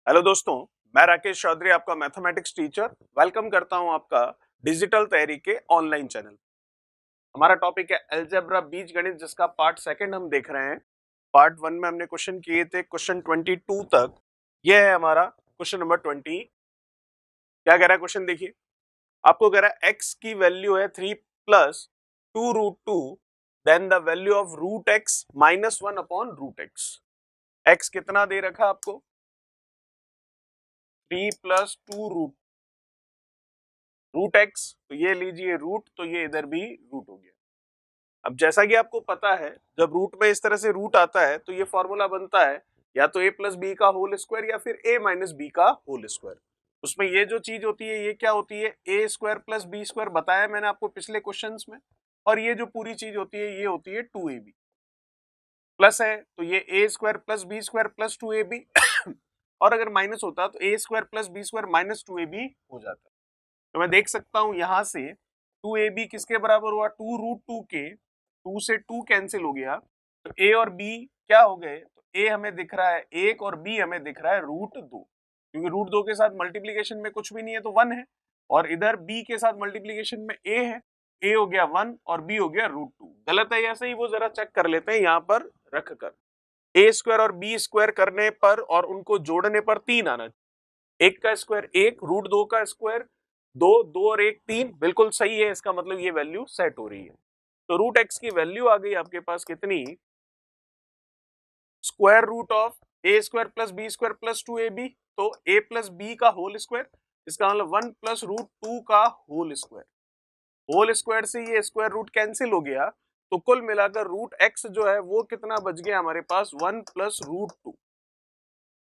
Hello दोस्तों, मैं राकेश चौधरी आपका मैथमेटिक्स टीचर वेलकम करता हूं आपका डिजिटल तैयारी के ऑनलाइन चैनल। हमारा टॉपिक है अलजेब्रा बीजगणित, जिसका पार्ट सेकंड हम देख रहे हैं। पार्ट 1 में हमने क्वेश्चन किए थे क्वेश्चन 22 तक। यह है हमारा क्वेश्चन नंबर 20। क्या कह रहा है क्वेश्चन, देखिए। आपको कह रहा है x की वैल्यू है 3 plus 2√2, then the value of root x minus 1 upon root x। x कितना दे रखा आपको? 3 प्लस 2 रूट एक्स, तो ये लीजिए रूट, तो ये इधर भी रूट हो गया। अब जैसा कि आपको पता है, जब रूट में इस तरह से रूट आता है तो ये फॉर्मूला बनता है या तो a प्लस बी का होल स्क्वायर या फिर a माइनस बी का होल स्क्वायर। उसमें ये जो चीज होती है ये क्या होती है? a square plus B square, बताया मैंने आपको पिछले क्वेश्चंस में। और ये जो पूरी चीज होती है ये होती है 2ab। प्लस है तो ये a square plus B square plus 2ab और अगर माइनस होता तो a square plus B square minus 2ab हो जाता। तो मैं देख सकता हूं यहां से 2ab किसके बराबर हुआ? 2√2 के। 2 से 2 कैंसिल हो गया, तो a और b क्या हो गए? तो a हमें दिख रहा है 1 और b हमें दिख रहा है √2, क्योंकि √2 के साथ मल्टीप्लीकेशन में कुछ भी नहीं है तो 1 है, और इधर b के साथ मल्टीप्लीकेशन में a है। a हो गया 1 और b हो गया √2। गलत है या सही, वो जरा चेक कर लेते हैं यहाँ पर रख कर। a स्क्वायर और b स्क्वायर करने पर और उनको जोड़ने पर 3 आना। 1 का स्क्वायर 1, √2 का स्क्वायर 2, 2 और 1 3, बिल्कुल सही है। इसका मतलब ये वैल्यू सेट हो रही है। तो रूट एक्स की वैल्यू आ गई आपके पास कितनी? Square root of a square plus B square plus 2ab, तो a प्लस बी का होल स्क्वायर, इसका मतलब 1 प्लस √2 का होल स्क्वायर। होल स्क्वायर से ये स्क्वायर रूट कैंसिल हो गया, तो कुल मिलाकर रूट एक्स जो है वो कितना बच गया हमारे पास? 1 प्लस √2।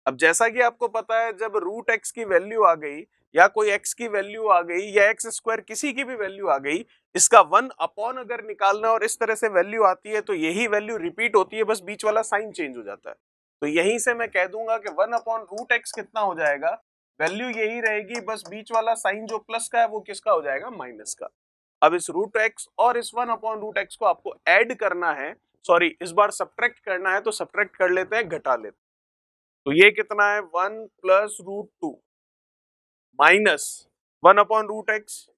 अब जैसा कि आपको पता है, जब रूट एक्स की वैल्यू आ गई या कोई एक्स की वैल्यू आ गई या एक्स स्क्वायर किसी की भी वैल्यू आ गई, इसका 1 अपॉन अगर निकालना और इस तरह से वैल्यू आती है तो यही वैल्यू रिपीट होती है, बस बीच वाला साइन चेंज हो जाता है। तो यहीं से मैं कह दूंगा कि 1 अपॉन रूट एक्स कितना हो जाएगा? वैल्यू यही रहेगी, बस बीच वाला साइन जो प्लस का है वो किसका हो जाएगा? माइनस का। अब इस रूट एक्स और इस 1 अपॉन रूट एक्स को आपको ऐड करना है, सॉरी इस बार सब्ट्रैक्ट करना है, तो सब्ट्रैक्ट कर लेते हैं, घटा लेते हैं। तो ये कितना है? 1 plus √2 minus 1 upon root X,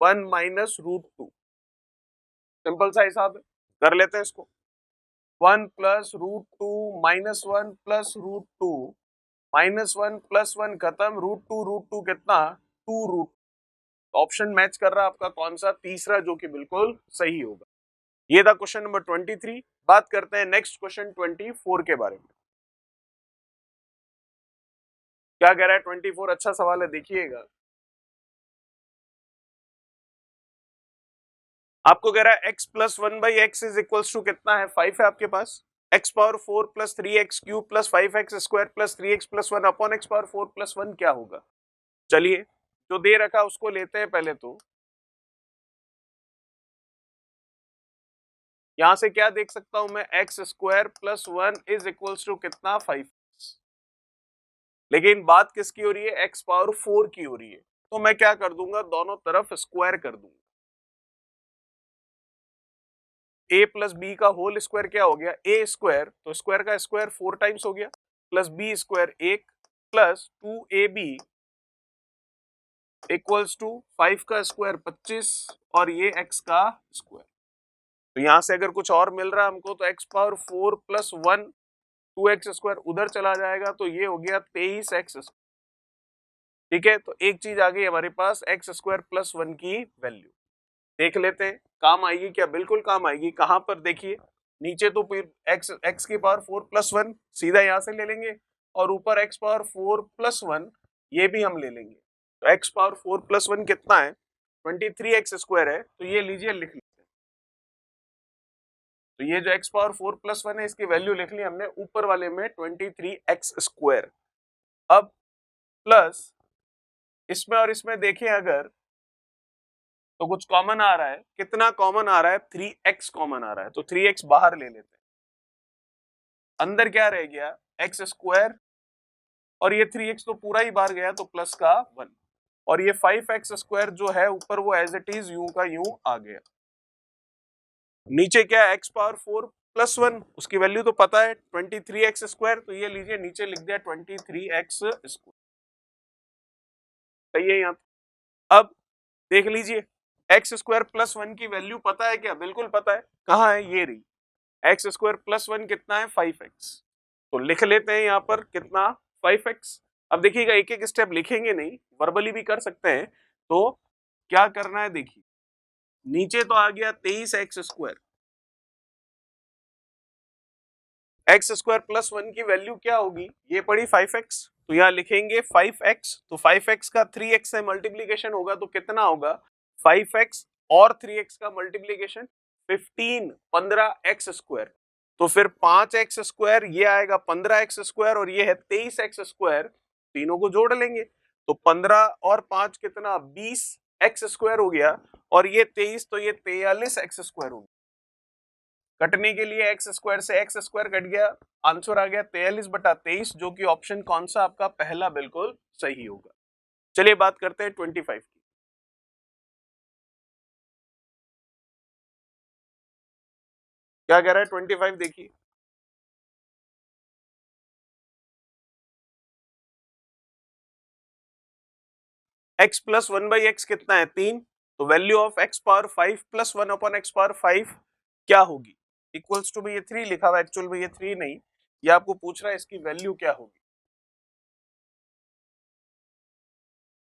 1 minus √2। Simple सा हिसाब है, कर लेते हैं इसको। 1 plus √2 minus 1 plus √2 minus 1 plus 1 खत्म, √2 कितना? 2 √। ऑप्शन मैच कर रहा है आपका कौन सा? तीसरा, जो कि बिल्कुल सही होगा। ये था क्वेश्चन नंबर 23। बात करते हैं नेक्स्ट क्वेश्चन 24 के बारे में। क्या कह रहा है 24? अच्छा सवाल है, देखिएगा। आपको कह रहा है x plus 1/x is equals to कितना है? 5 है आपके पास। x power 4 plus 3x cube plus 5x square plus 3x plus 1 upon x power 4 plus 1 क्या होगा? चलिए, जो दे रखा उसको लेते हैं पहले। तो यहां से क्या देख सकता हूं मैं? x square plus 1 is equals to कितना? 5। लेकिन बात किसकी हो रही है? x पावर 4 की हो रही है, तो मैं क्या कर दूंगा? दोनों तरफ स्क्वायर कर दूंगा। a प्लस बी का होल स्क्वायर क्या हो गया? a स्क्वायर, तो स्क्वायर का स्क्वायर 4 टाइम्स हो गया, plus B square 1 plus 2ab equals to 5 का स्क्वायर 25 और ये x का स्क्वायर। तो यहां से अगर कुछ और मिल रहा है हमको तो x power 4 plus 1 2x square उधर चला जाएगा, तो ये हो गया 23x। ठीक है, तो एक चीज आ गई हमारे पास, x स्क्वायर प्लस 1 की वैल्यू। देख लेते हैं काम आएगी क्या? बिल्कुल काम आएगी। कहां पर? देखिए नीचे तो x की पावर 4 प्लस 1 सीधा यहां से ले लेंगे, और ऊपर x पावर 4 प्लस 1 ये भी हम ले लेंगे। तो x पावर 4 प्लस 1 कितना है? 23x स्क्वायर है, तो ये लीजिए लिख लेते हैं। तो ये जो x पावर 4 प्लस 1 है इसकी वैल्यू लिख ली हमने ऊपर वाले में 23x स्क्वायर। अब प्लस इसमें और इसमें देखें अगर, तो कुछ कॉमन आ रहा है। कितना कॉमन आ रहा है? 3x कॉमन आ रहा है, तो 3x बाहर ले लेते हैं। अंदर क्या रह गया? x स्क्वायर, और ये 3x तो पूरा ही बाहर गया, तो प्लस का 1, और ये 5x स्क्वायर जो है ऊपर वो एज इट इज यूं का यूं आ गया। नीचे क्या है? x पावर 4 प्लस 1 उसकी वैल्यू तो पता है 23x स्क्वायर, तो ये लीजिए नीचे लिख दिया 23x स्क्वायर, सही है यहाँ। अब देख लीजिए एक्स स्क्वायर प्लस 1 की वैल्यू पता है क्या? बिल्कुल पता है, कहाँ है? ये रही, एक्स स्क्वायर प्लस 1 कितना है? 5x। तो लिख लेते हैं यहाँ पर कितना? 5x। अब देखिएगा एक एक स्टेप लिखेंगे नहीं, वर्बली भी कर सकते हैं। तो क्या करना है देखिए, नीचे तो आ गया 23x square, x square plus 1 की वैल्यू क्या होगी? ये पड़ी 5x, तो यहाँ लिखेंगे 5x, तो 5x का 3x से मल्टीप्लीकेशन होगा तो कितना होगा? 5x और 3x का मल्टीप्लीकेशन 15x स्क्वायर, तो फिर 5x स्क्वायर, ये आएगा 15x स्क्वायर और ये है 23x स्क्वायर, तीनों को जोड़ लेंगे तो 15 और 5 कितना? 20x स्क्वायर हो गया, और ये 23 तो ये 43x स्क्वायर हो गया। कटने के लिए एक्स स्क्वायर से एक्स स्क्वायर कट गया, आंसर आ गया 43/23, जो कि ऑप्शन कौन सा आपका? पहला बिल्कुल सही होगा। चलिए बात करते हैं 25 की। क्या कह रहा है 25? देखिए x प्लस 1/x कितना है? 3, तो value of x power 5 plus 1 upon x power 5 क्या होगी? इक्वल्स टू में ये 3 लिखा हुआ है, एक्चुअल में ये 3 नहीं, ये आपको पूछ रहा है इसकी वैल्यू क्या होगी।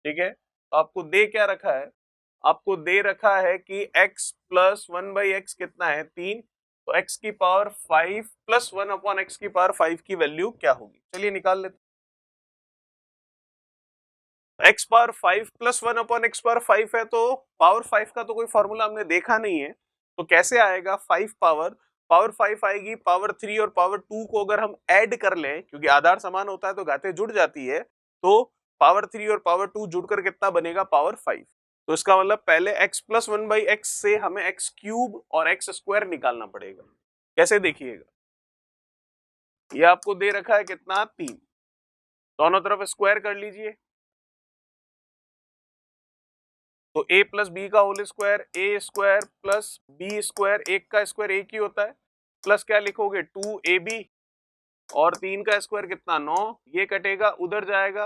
ठीक है, तो आपको दे क्या रखा है? आपको दे रखा है कि x प्लस 1/x कितना है? 3, तो x की पावर 5 प्लस 1 अपॉन x की पावर 5 की वैल्यू क्या होगी? चलिए निकाल लेते हैं। x power 5 plus 1 upon x power 5 है, तो पावर 5 का तो कोई फॉर्मूला हमने देखा नहीं है, तो कैसे आएगा? 5 पावर 5 आएगी, पावर 3 और पावर 2 को अगर हम ऐड कर लें, क्योंकि आधार समान होता है तो घातें जुड़ जाती है, तो पावर 3 और पावर 2 जुड़कर कितना बनेगा? पावर 5। तो इसका मतलब पहले x प्लस 1/x से हमें x क्यूब और x स्क्वायर निकालना पड़ेगा। कैसे? देखिएगा, ये आपको दे रखा है कितना? 3, दोनों तरफ स्क्वायर कर लीजिए, तो a प्लस बी का होल स्क्वायर, ए स्क्वायर प्लस बी स्क्वायर, एक का स्क्वायर एक ही होता है, प्लस क्या लिखोगे? 2ab, और 3 का स्क्वायर कितना? 9, ये कटेगा उधर जाएगा,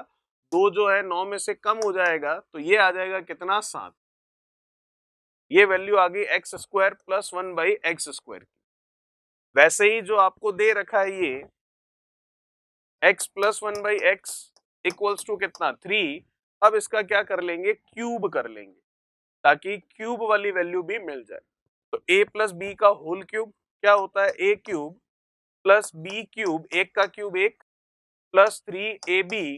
2 जो है 9 में से कम हो जाएगा, तो ये आ जाएगा कितना? 7। ये वैल्यू आ गई x square plus 1/x square की। वैसे ही जो आपको दे रखा है ये x plus 1/x equals to कितना? 3, अब इसका क्या कर लेंगे? क्यूब कर लेंगे, ताकि क्यूब वाली वैल्यू भी मिल जाए। तो a प्लस बी का होल क्यूब क्या होता है? a cube plus b cube, एक का क्यूब एक, प्लस 3ab,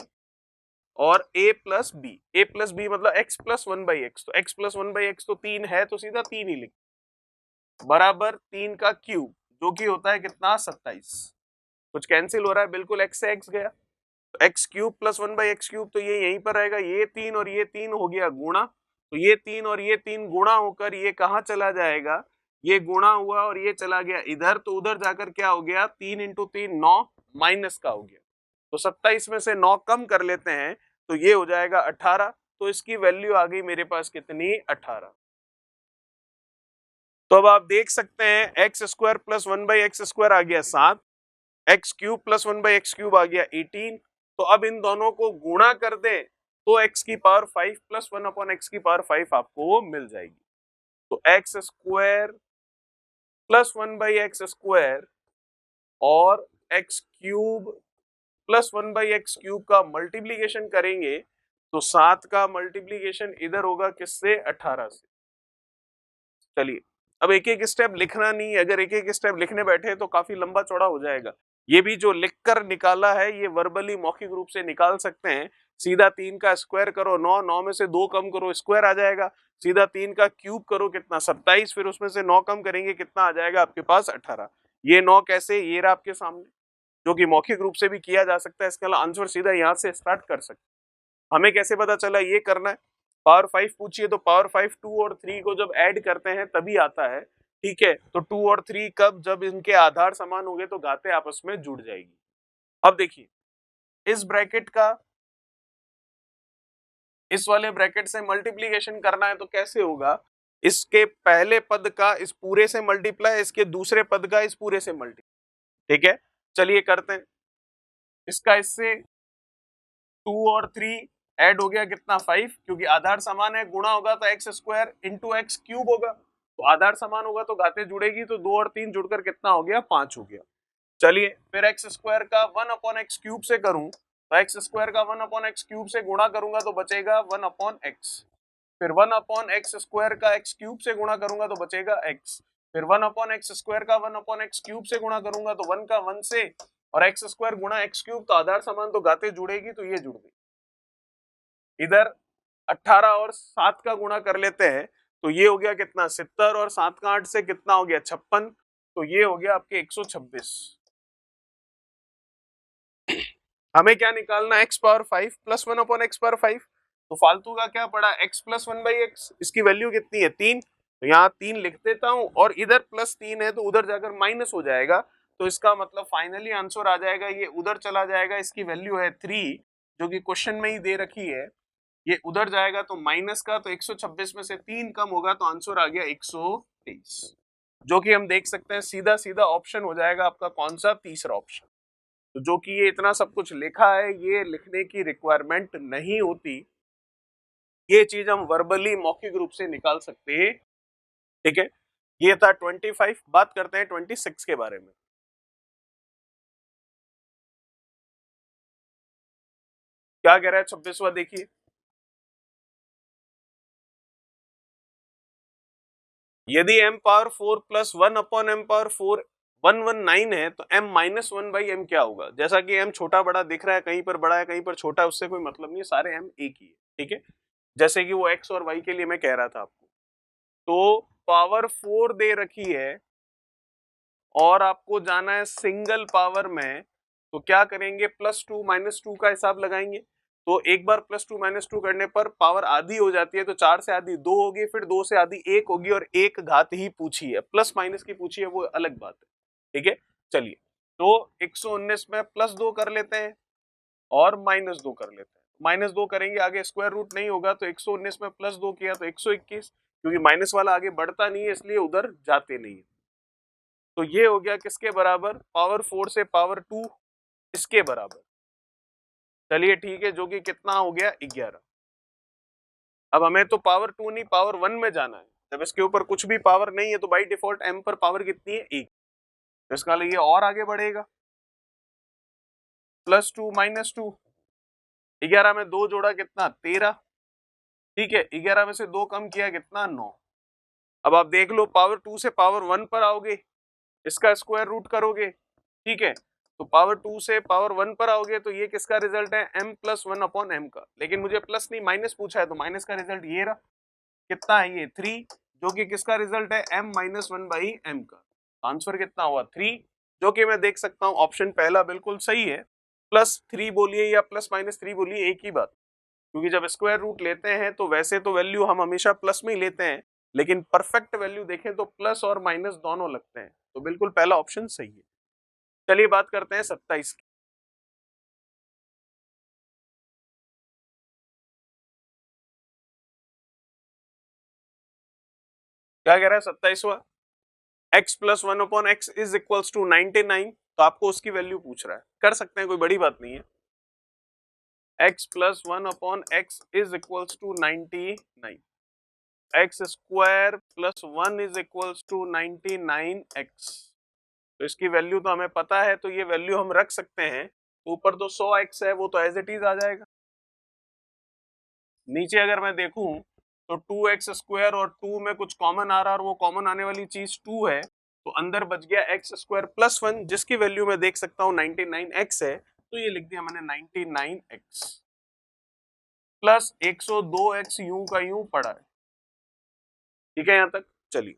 और a प्लस बी मतलब x प्लस 1/x, तो x प्लस 1/x तो 3 है, तो सीधा 3 ही लिख, बराबर 3 का क्यूब, जो कि होता है कितना? 27। कुछ कैंसिल हो रहा है? बिल्कुल x से x गया, तो x cube plus 1/x cube, तो ये यहीं पर रहेगा, ये 3 और ये 3 हो गया गुणा, तो ये 3 और ये 3 गुणा होकर ये कहाँ चला जाएगा? ये गुणा हुआ और ये चला गया इधर, तो उधर जाकर क्या हो गया? 3 इंटू 3 9, माइनस का हो गया, तो 27 में से 9 कम कर लेते हैं, तो ये हो जाएगा 18, तो इसकी वैल्यू आ गई मेरे पास कितनी? 18। तो अब आप देख सकते हैं x square plus 1/x square आ गया 7, x cube plus 1/x cube आ गया 18, तो अब इन दोनों को गुणा कर दे तो x की पावर 5 प्लस 1 अपॉन x की पावर 5 आपको मिल जाएगी। तो x square plus 1/x square और x cube plus 1/x cube का मल्टीप्लीकेशन करेंगे, तो 7 का मल्टीप्लीकेशन इधर होगा किससे? 18 से। चलिए, अब एक एक स्टेप लिखना नहीं है, अगर एक एक स्टेप लिखने बैठे तो काफी लंबा चौड़ा हो जाएगा। ये भी जो लिखकर निकाला है ये वर्बली मौखिक रूप से निकाल सकते हैं। सीधा 3 का स्क्वायर करो 9, 9 में से 2 कम करो स्क्वायर आ जाएगा, सीधा 3 का क्यूब करो कितना? 27, फिर उसमें से 9 कम करेंगे कितना आ जाएगा आपके पास? 18। ये 9 कैसे? ये रहा आपके सामने, जो कि मौखिक रूप से भी किया जा सकता है, इसका आंसर सीधा यहाँ से स्टार्ट कर सकते हैं। हमें कैसे पता चला ये करना है? पावर 5 पूछिए तो पावर 5 2 और 3 को जब ऐड करते हैं तभी आता है। ठीक है, तो 2 और 3 कब? जब इनके आधार समान होंगे तो घातें आपस में जुड़ जाएगी। अब देखिए, इस ब्रैकेट का इस वाले ब्रैकेट से मल्टीप्लीकेशन करना है तो कैसे होगा? इसके पहले पद का इस पूरे से मल्टीप्लाई, इसके दूसरे पद का इस पूरे से मल्टीप्लाई। ठीक है, चलिए करते हैं। इसका इससे 2 और 3 ऐड हो गया कितना 5, क्योंकि आधार समान है, गुणा होगा तो x square into x cube होगा, तो आधार समान होगा तो घातें जुड़ेगी, तो 2 और 3 जुड़कर कितना हो गया 5 हो गया। चलिए फिर एक्स स्क्वायर का 1 अपॉन एक्स क्यूब से करूं तो एक्स स्क्वायर का 1 अपॉन एक्स क्यूब से गुणा करूंगा तो बचेगा 1 अपॉन एक्स, फिर 1 अपॉन एक्स स्क्वायर का एक्स क्यूब से गुणा करूंगा तो बचेगा एक्स, फिर 1 अपॉन एक्स स्क्वायर का 1 अपॉन एक्स क्यूब से गुणा करूंगा तो 1 का 1 से, और एक्स स्क्वायर गुणा एक्स क्यूब तो आधार समान तो घातें जुड़ेगी, तो ये जुड़ गई। इधर 18 और 7 का गुणा कर लेते हैं तो ये हो गया कितना 70, और 7 का 8 से कितना हो गया 56, तो ये हो गया आपके 126। हमें क्या निकालना है, x power 5 plus 1 upon x power 5, तो फालतू का क्या पड़ा, x प्लस 1 बाई एक्स, इसकी वैल्यू कितनी है 3, तो यहाँ 3 लिख देता हूं, और इधर प्लस 3 है तो उधर जाकर माइनस हो जाएगा, तो इसका मतलब फाइनली आंसर आ जाएगा, ये उधर चला जाएगा, इसकी वैल्यू है 3 जो कि क्वेश्चन में ही दे रखी है, ये उधर जाएगा तो माइनस का, तो 126 में से 3 कम होगा तो आंसर आ गया 123, जो कि हम देख सकते हैं सीधा सीधा ऑप्शन हो जाएगा आपका कौन सा, तीसरा ऑप्शन। तो जो कि ये इतना सब कुछ लिखा है, ये लिखने की रिक्वायरमेंट नहीं होती, ये चीज हम वर्बली मौखिक रूप से निकाल सकते हैं। ठीक है, ये था 25। बात करते हैं 26 के बारे में। क्या कह रहा है 26वां, देखिए यदि m power 4 plus 1 upon M power 4 119 है तो m माइनस 1 बाई एम क्या होगा। जैसा कि m छोटा बड़ा दिख रहा है, कहीं पर बड़ा है कहीं पर छोटा है, उससे कोई मतलब नहीं है, सारे m एक ही है। ठीक है, जैसे कि वो x और y के लिए मैं कह रहा था आपको, तो पावर 4 दे रखी है और आपको जाना है सिंगल पावर में, तो क्या करेंगे, प्लस 2 माइनस 2 का हिसाब लगाएंगे, तो एक बार प्लस 2 माइनस 2 करने पर पावर आधी हो जाती है, तो 4 से आधी 2 होगी, फिर 2 से आधी 1 होगी, और एक घात ही पूछी है, प्लस माइनस की पूछी है वो अलग बात है। ठीक है, चलिए तो 119 में प्लस 2 कर लेते हैं और माइनस 2 कर लेते हैं, माइनस 2 करेंगे, आगे स्क्वायर रूट नहीं होगा, तो 119 में प्लस 2 किया तो 121, क्योंकि माइनस वाला आगे बढ़ता नहीं है इसलिए उधर जाते नहीं है, तो ये हो गया किसके बराबर, पावर 4 से पावर 2 इसके बराबर। चलिए ठीक है, जो कि कितना हो गया 11। अब हमें तो पावर 2 नहीं पावर 1 में जाना है, जब इसके ऊपर कुछ भी पावर नहीं है तो बाई डिफॉल्ट m पर पावर कितनी है 1, तो इसका लिए और आगे बढ़ेगा, प्लस 2 माइनस 2, 11 में 2 जोड़ा कितना 13। ठीक है, 11 में से 2 कम किया कितना 9। अब आप देख लो पावर 2 से पावर 1 पर आओगे, इसका स्क्वायर रूट करोगे, ठीक है, तो पावर 2 से पावर 1 पर आओगे, तो ये किसका रिजल्ट है m प्लस 1 अपॉन m का, लेकिन मुझे प्लस नहीं माइनस पूछा है, तो माइनस का रिजल्ट ये रहा, कितना है ये 3, जो कि किसका रिजल्ट है m माइनस 1 बाई m का, आंसर कितना हुआ 3, जो कि मैं देख सकता हूं ऑप्शन पहला बिल्कुल सही है। प्लस 3 बोलिए या प्लस माइनस 3 बोलिए एक ही बात, क्योंकि जब स्क्वायर रूट लेते हैं तो वैसे तो वैल्यू हम हमेशा प्लस में ही लेते हैं, लेकिन परफेक्ट वैल्यू देखें तो प्लस और माइनस दोनों लगते हैं, तो बिल्कुल पहला ऑप्शन सही है। चलिए बात करते हैं 27 की। क्या कह रहा है 27वां, x plus 1 upon X is equals to 99, तो आपको उसकी वैल्यू पूछ रहा है, कर सकते हैं कोई बड़ी बात नहीं है, x plus 1 upon X is equals to 99, X square plus 1 is equals to 99x, तो इसकी वैल्यू तो हमें पता है, तो ये वैल्यू हम रख सकते हैं, ऊपर तो 100x है वो तो एज इट इज आ जाएगा, नीचे अगर मैं देखूं तो 2x स्क्वायर और 2 में कुछ कॉमन आ रहा है और वो कॉमन आने वाली चीज 2 है, तो अंदर बच गया एक्स स्क्वायर प्लस 1 जिसकी वैल्यू मैं देख सकता हूँ 99x है, तो ये लिख दिया मैंने 99x प्लस 102x यूं का यूं पड़ा है। ठीक है यहां तक, चलिए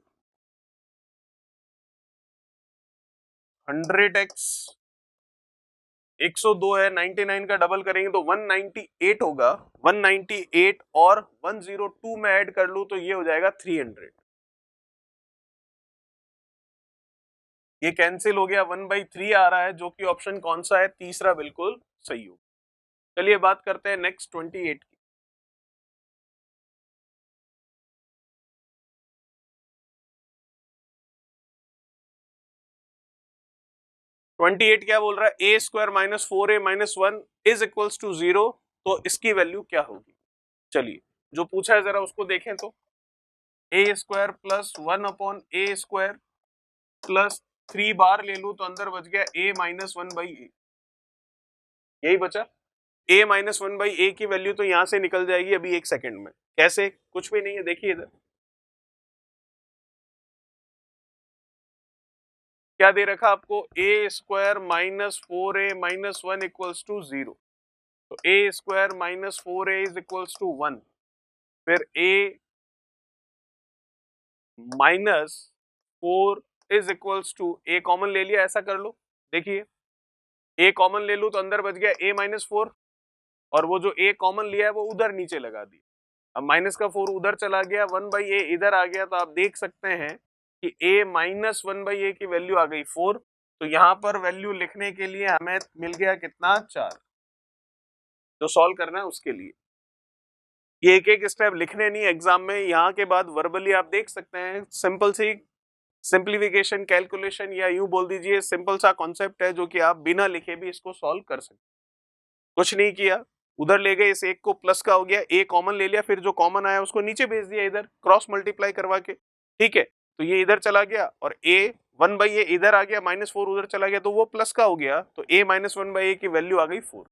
100x 102 है, 99 का डबल करेंगे तो 198 होगा, 198 और 102 में ऐड कर लूं तो ये हो जाएगा 300, ये कैंसिल हो गया, 1/3 आ रहा है, जो कि ऑप्शन कौन सा है, तीसरा बिल्कुल सही हो। चलिए बात करते हैं नेक्स्ट 28 की। 28 क्या बोल रहा है, a square minus 4a minus 1 is equals to 0, तो इसकी वैल्यू क्या होगी। चलिए जो पूछा है जरा उसको देखें, तो a square plus 1 upon a square plus 3 बार ले लूं तो अंदर बच गया a माइनस 1 बाई ए, यही बचा। a माइनस 1 बाई ए की वैल्यू तो यहां से निकल जाएगी अभी 1 सेकंड में। कैसे, कुछ भी नहीं है, देखिए इधर क्या दे रखा आपको, a square minus 4a minus 1 equals to 0, तो a square minus 4a is equals to 1, फिर a minus 4 is equals to, a common ले लिया, ऐसा कर लो, देखिए a कॉमन ले लूं तो अंदर बच गया a माइनस 4, और वो जो a कॉमन लिया है वो उधर नीचे लगा दिया, अब माइनस का 4 उधर चला गया, 1 बाई ए इधर आ गया, तो आप देख सकते हैं कि a माइनस 1 बाई ए की वैल्यू आ गई 4, तो यहां पर वैल्यू लिखने के लिए हमें मिल गया कितना, 4। जो सॉल्व करना है उसके लिए ये एक एक स्टेप लिखने नहीं एग्जाम में, यहाँ के बाद वर्बली आप देख सकते हैं, सिंपल सी सिंप्लीफिकेशन कैलकुलेशन, या यूं बोल दीजिए सिंपल सा कॉन्सेप्ट है जो कि आप बिना लिखे भी इसको सॉल्व कर सकते। कुछ नहीं किया, उधर ले गए, इस एक को प्लस का हो गया, ए कॉमन ले लिया, फिर जो कॉमन आया उसको नीचे भेज दिया इधर क्रॉस मल्टीप्लाई करवा के, ठीक है, तो ये इधर चला गया और ए 1 बाई ए इधर आ गया, माइनस 4 उधर चला गया, तो वो प्लस का हो गया, तो ए माइनस 1 बाई ए की वैल्यू आ गई 4।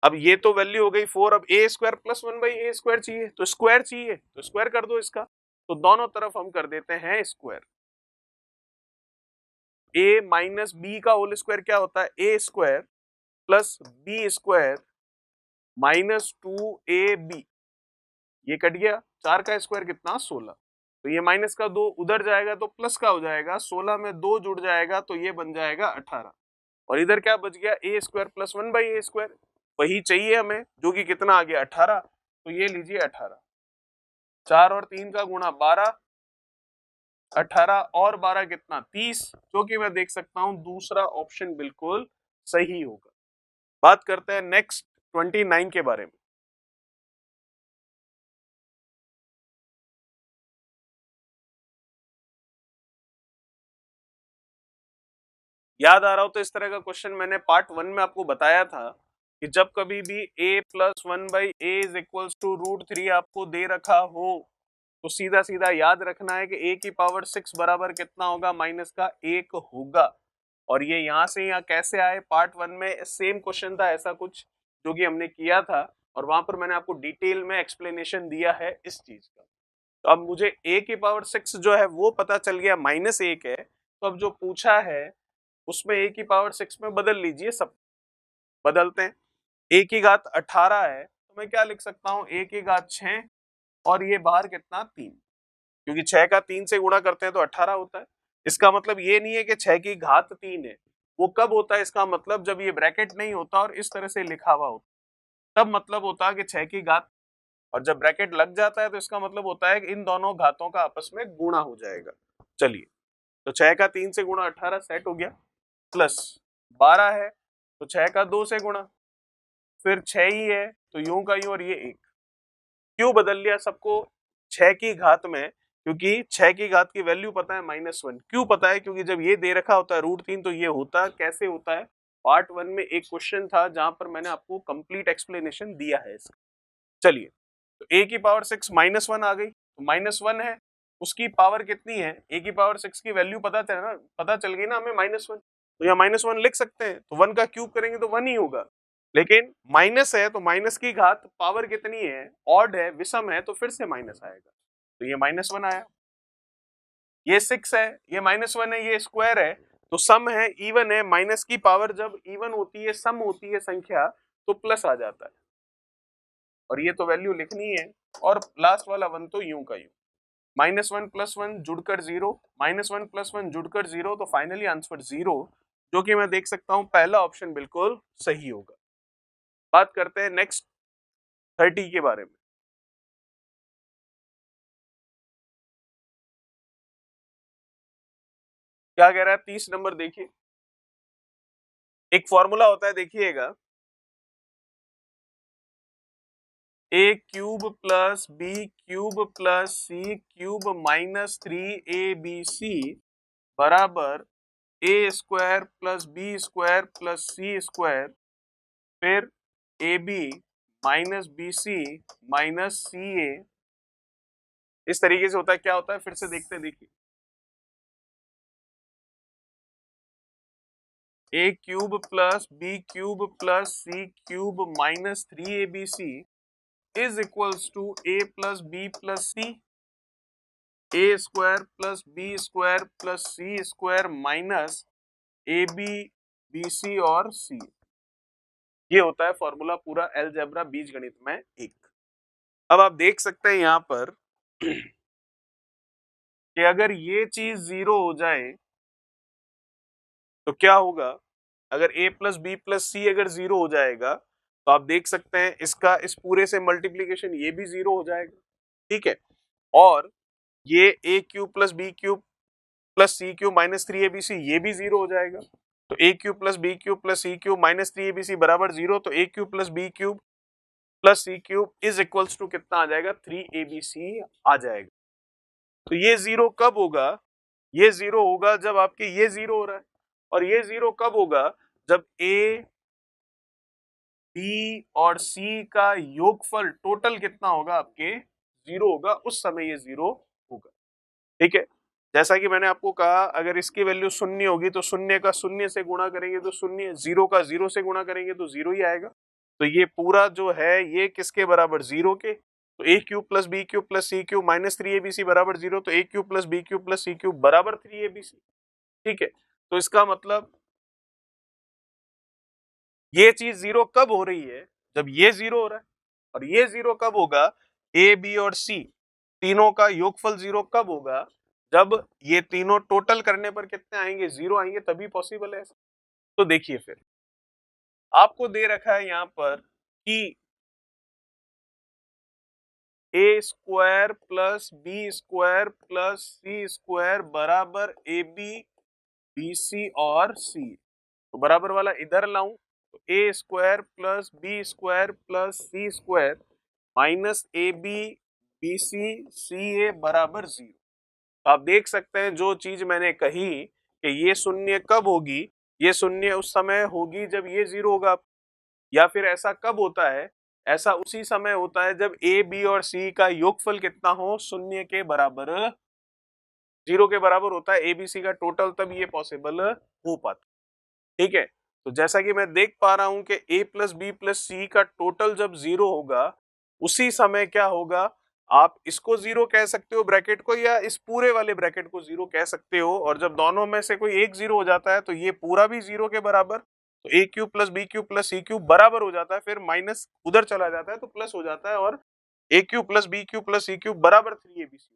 अब ये तो वैल्यू हो गई 4, अब a square plus 1 by a square चाहिए, तो स्क्वायर चाहिए तो स्क्वायर कर दो इसका, तो दोनों तरफ हम कर देते हैं स्क्वायर। ए माइनस बी का होल स्क्वायर क्या होता है, a square plus B square minus 2ab, ये कट गया, 4 का स्क्वायर कितना, 16, तो ये माइनस का 2 उधर जाएगा तो प्लस का हो जाएगा, 16 में 2 जुड़ जाएगा तो ये बन जाएगा 18, और इधर क्या बच गया, a square plus 1 by a square, वही चाहिए हमें जो कि कितना आ गया 18, तो ये लीजिए 18, 4 और 3 का गुणा 12, 18 और 12 कितना 30, जो कि मैं देख सकता हूं दूसरा ऑप्शन बिल्कुल सही होगा। बात करते हैं नेक्स्ट 29 के बारे में। याद आ रहा हो तो इस तरह का क्वेश्चन मैंने पार्ट 1 में आपको बताया था कि जब कभी भी a plus 1 by A is equals to √3 आपको दे रखा हो तो सीधा सीधा याद रखना है कि a की पावर 6 बराबर कितना होगा, माइनस का 1 होगा। और ये यहाँ से यहाँ कैसे आए, पार्ट 1 में सेम क्वेश्चन था ऐसा कुछ जो कि हमने किया था, और वहां पर मैंने आपको डिटेल में एक्सप्लेनेशन दिया है इस चीज का। तो अब मुझे a की पावर 6 जो है वो पता चल गया -1 है, तो अब जो पूछा है उसमें a की पावर 6 में बदल लीजिए, सब बदलते हैं। a की घात 18 है तो मैं क्या लिख सकता हूँ, a की घात 6 और ये बाहर कितना 3, क्योंकि 6 का 3 से गुणा करते हैं तो 18 होता है। इसका मतलब ये नहीं है कि 6 की घात 3 है, वो कब होता है, इसका मतलब जब ये ब्रैकेट नहीं होता और इस तरह से लिखा हुआ होता तब मतलब होता है कि 6 की घात, और जब ब्रैकेट लग जाता है तो इसका मतलब होता है कि इन दोनों घातों का आपस में गुणा हो जाएगा। चलिए, तो 6 का 3 से गुणा 18 सेट हो गया, प्लस 12 है तो 6 का 2 से गुणा, फिर 6 ही है तो यूं का यूं, और ये 1 क्यों बदल लिया सबको 6 की घात में, क्योंकि 6 की घात की वैल्यू पता है -1, क्यों पता है, क्योंकि जब ये दे रखा होता है √3 तो ये होता कैसे होता है, पार्ट 1 में एक क्वेश्चन था जहां पर मैंने आपको कंप्लीट एक्सप्लेनेशन दिया है इसका। चलिए, तो a की पावर 6 -1 आ गई, तो -1 है, उसकी पावर कितनी है, a की पावर 6 की वैल्यू पता चल गई ना हमें -1, तो यहाँ -1 लिख सकते हैं, तो 1 का क्यूब करेंगे तो 1 ही होगा, लेकिन माइनस है तो माइनस की घात पावर कितनी है, ऑड है, विषम है, तो फिर से माइनस आएगा, तो ये -1 आया, ये 6 है, ये -1 है, ये स्क्वायर है, तो सम है, इवन है, माइनस की पावर जब इवन होती है, सम होती है संख्या, तो प्लस आ जाता है, और ये तो वैल्यू लिखनी है, और लास्ट वाला 1 तो यूं का यूं, -1 + 1 जुड़कर 0, -1 + 1 जुड़कर 0, तो फाइनली आंसर 0, जो कि मैं देख सकता हूं पहला ऑप्शन बिल्कुल सही होगा। बात करते हैं नेक्स्ट 30 के बारे में। क्या कह रहा है 30 नंबर, देखिए एक फॉर्मूला होता है, देखिएगा, a cube plus b cube plus c cube -3abc बराबर a square plus B square plus c square, फिर a b minus b c minus c a. इस तरीके से होता है। क्या होता है फिर से देखते हैं, देखिए a cube plus B cube plus C cube minus 3abc is equals to a plus b plus c, a square plus B square plus c square minus a b b c और c. ये होता है formula पूरा algebra बीजगणित में एक। अब आप देख सकते हैं यहां पर कि अगर ये चीज जीरो हो जाए तो क्या होगा। अगर a प्लस बी प्लस सी अगर जीरो हो जाएगा तो आप देख सकते हैं इसका इस पूरे से मल्टीप्लीकेशन ये भी जीरो हो जाएगा, ठीक है। और ये a cube plus B cube plus C cube minus 3abc ये भी जीरो हो जाएगा। तो a cube plus B cube plus C cube minus 3abc बराबर जीरो, तो a cube plus B cube plus C cube is equals to कितना आ जाएगा, 3abc आ जाएगा। तो ये जीरो कब होगा, ये जीरो होगा जब आपके ये जीरो हो रहा है। और ये जीरो कब होगा, जब a b और c का योगफल टोटल कितना होगा आपके जीरो होगा, उस समय ये जीरो होगा, ठीक है। जैसा कि मैंने आपको कहा अगर इसकी वैल्यू शून्य होगी तो शून्य का शून्य से गुणा करेंगे तो शून्य, जीरो का जीरो से गुणा करेंगे तो जीरो ही आएगा। तो ये पूरा जो है ये किसके बराबर, जीरो के। तो a cube plus B cube plus C cube minus 3abc बराबर जीरो, तो a cube plus B cube plus C cube बराबर 3abc, ठीक है। तो इसका मतलब ये चीज जीरो कब हो रही है, जब ये जीरो हो रहा है। और ये जीरो कब होगा, ए बी और सी तीनों का योगफल जीरो कब होगा, जब ये तीनों टोटल करने पर कितने आएंगे, जीरो आएंगे, तभी पॉसिबल है। तो देखिए फिर आपको दे रखा है यहां पर कि a square plus B square plus c square बराबर ए बी बी सी और सी। तो बराबर वाला इधर लाऊं तो a square plus B square plus c square minus a b b c c a बराबर जीरो। तो आप देख सकते हैं जो चीज मैंने कही कि ये शून्य कब होगी, ये शून्य उस समय होगी जब ये जीरो होगा। या फिर ऐसा कब होता है, ऐसा उसी समय होता है जब ए बी और सी का योगफल कितना हो, शून्य के बराबर, जीरो के बराबर होता है एबीसी का टोटल, तब ये पॉसिबल हो पाता, ठीक है। तो जैसा कि मैं देख पा रहा हूं कि a प्लस बी प्लस सी का टोटल जब जीरो होगा उसी समय क्या होगा, आप इसको जीरो कह सकते हो ब्रैकेट को, या इस पूरे वाले ब्रैकेट को जीरो कह सकते हो। और जब दोनों में से कोई एक जीरो हो जाता है तो ये पूरा भी जीरो के बराबर, तो a cube plus B cube plus C cube बराबर हो जाता है, फिर माइनस उधर चला जाता है तो प्लस हो जाता है, और a cube plus B cube plus C cube बराबर 3abc,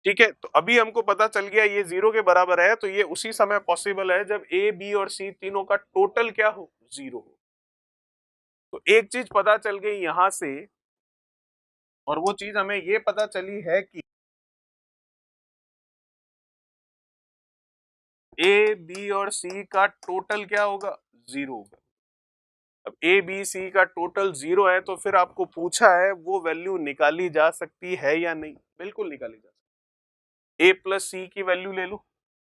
ठीक है। तो अभी हमको पता चल गया ये जीरो के बराबर है, तो ये उसी समय पॉसिबल है जब ए बी और सी तीनों का टोटल क्या हो, जीरो हो। तो एक चीज पता चल गई यहां से, और वो चीज हमें ये पता चली है कि ए बी और सी का टोटल क्या होगा, जीरो होगा। अब ए बी सी का टोटल जीरो है तो फिर आपको पूछा है वो वैल्यू निकाली जा सकती है या नहीं, बिल्कुल निकाली जा सकती है। ए प्लस सी की वैल्यू ले लो,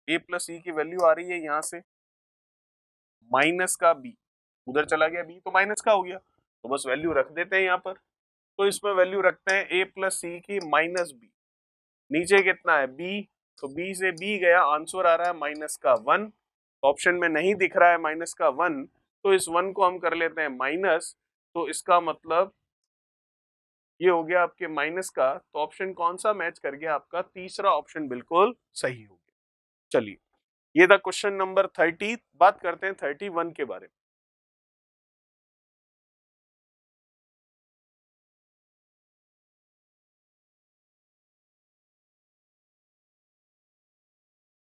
ए प्लस सी की वैल्यू आ रही है यहां से माइनस का बी, उधर चला गया बी तो माइनस का हो गया, तो बस वैल्यू रख देते हैं यहाँ पर। तो इसमें वैल्यू रखते हैं ए प्लस सी की माइनस बी, नीचे कितना है बी, तो बी से बी गया, आंसर आ रहा है माइनस का 1। ऑप्शन में नहीं दिख रहा है माइनस का 1, तो इस 1 को हम कर लेते हैं माइनस, तो इसका मतलब ये हो गया आपके माइनस का। तो ऑप्शन कौन सा मैच कर गया, आपका तीसरा ऑप्शन बिल्कुल सही हो गया। चलिए ये था क्वेश्चन नंबर 30। बात करते हैं 31 के बारे में।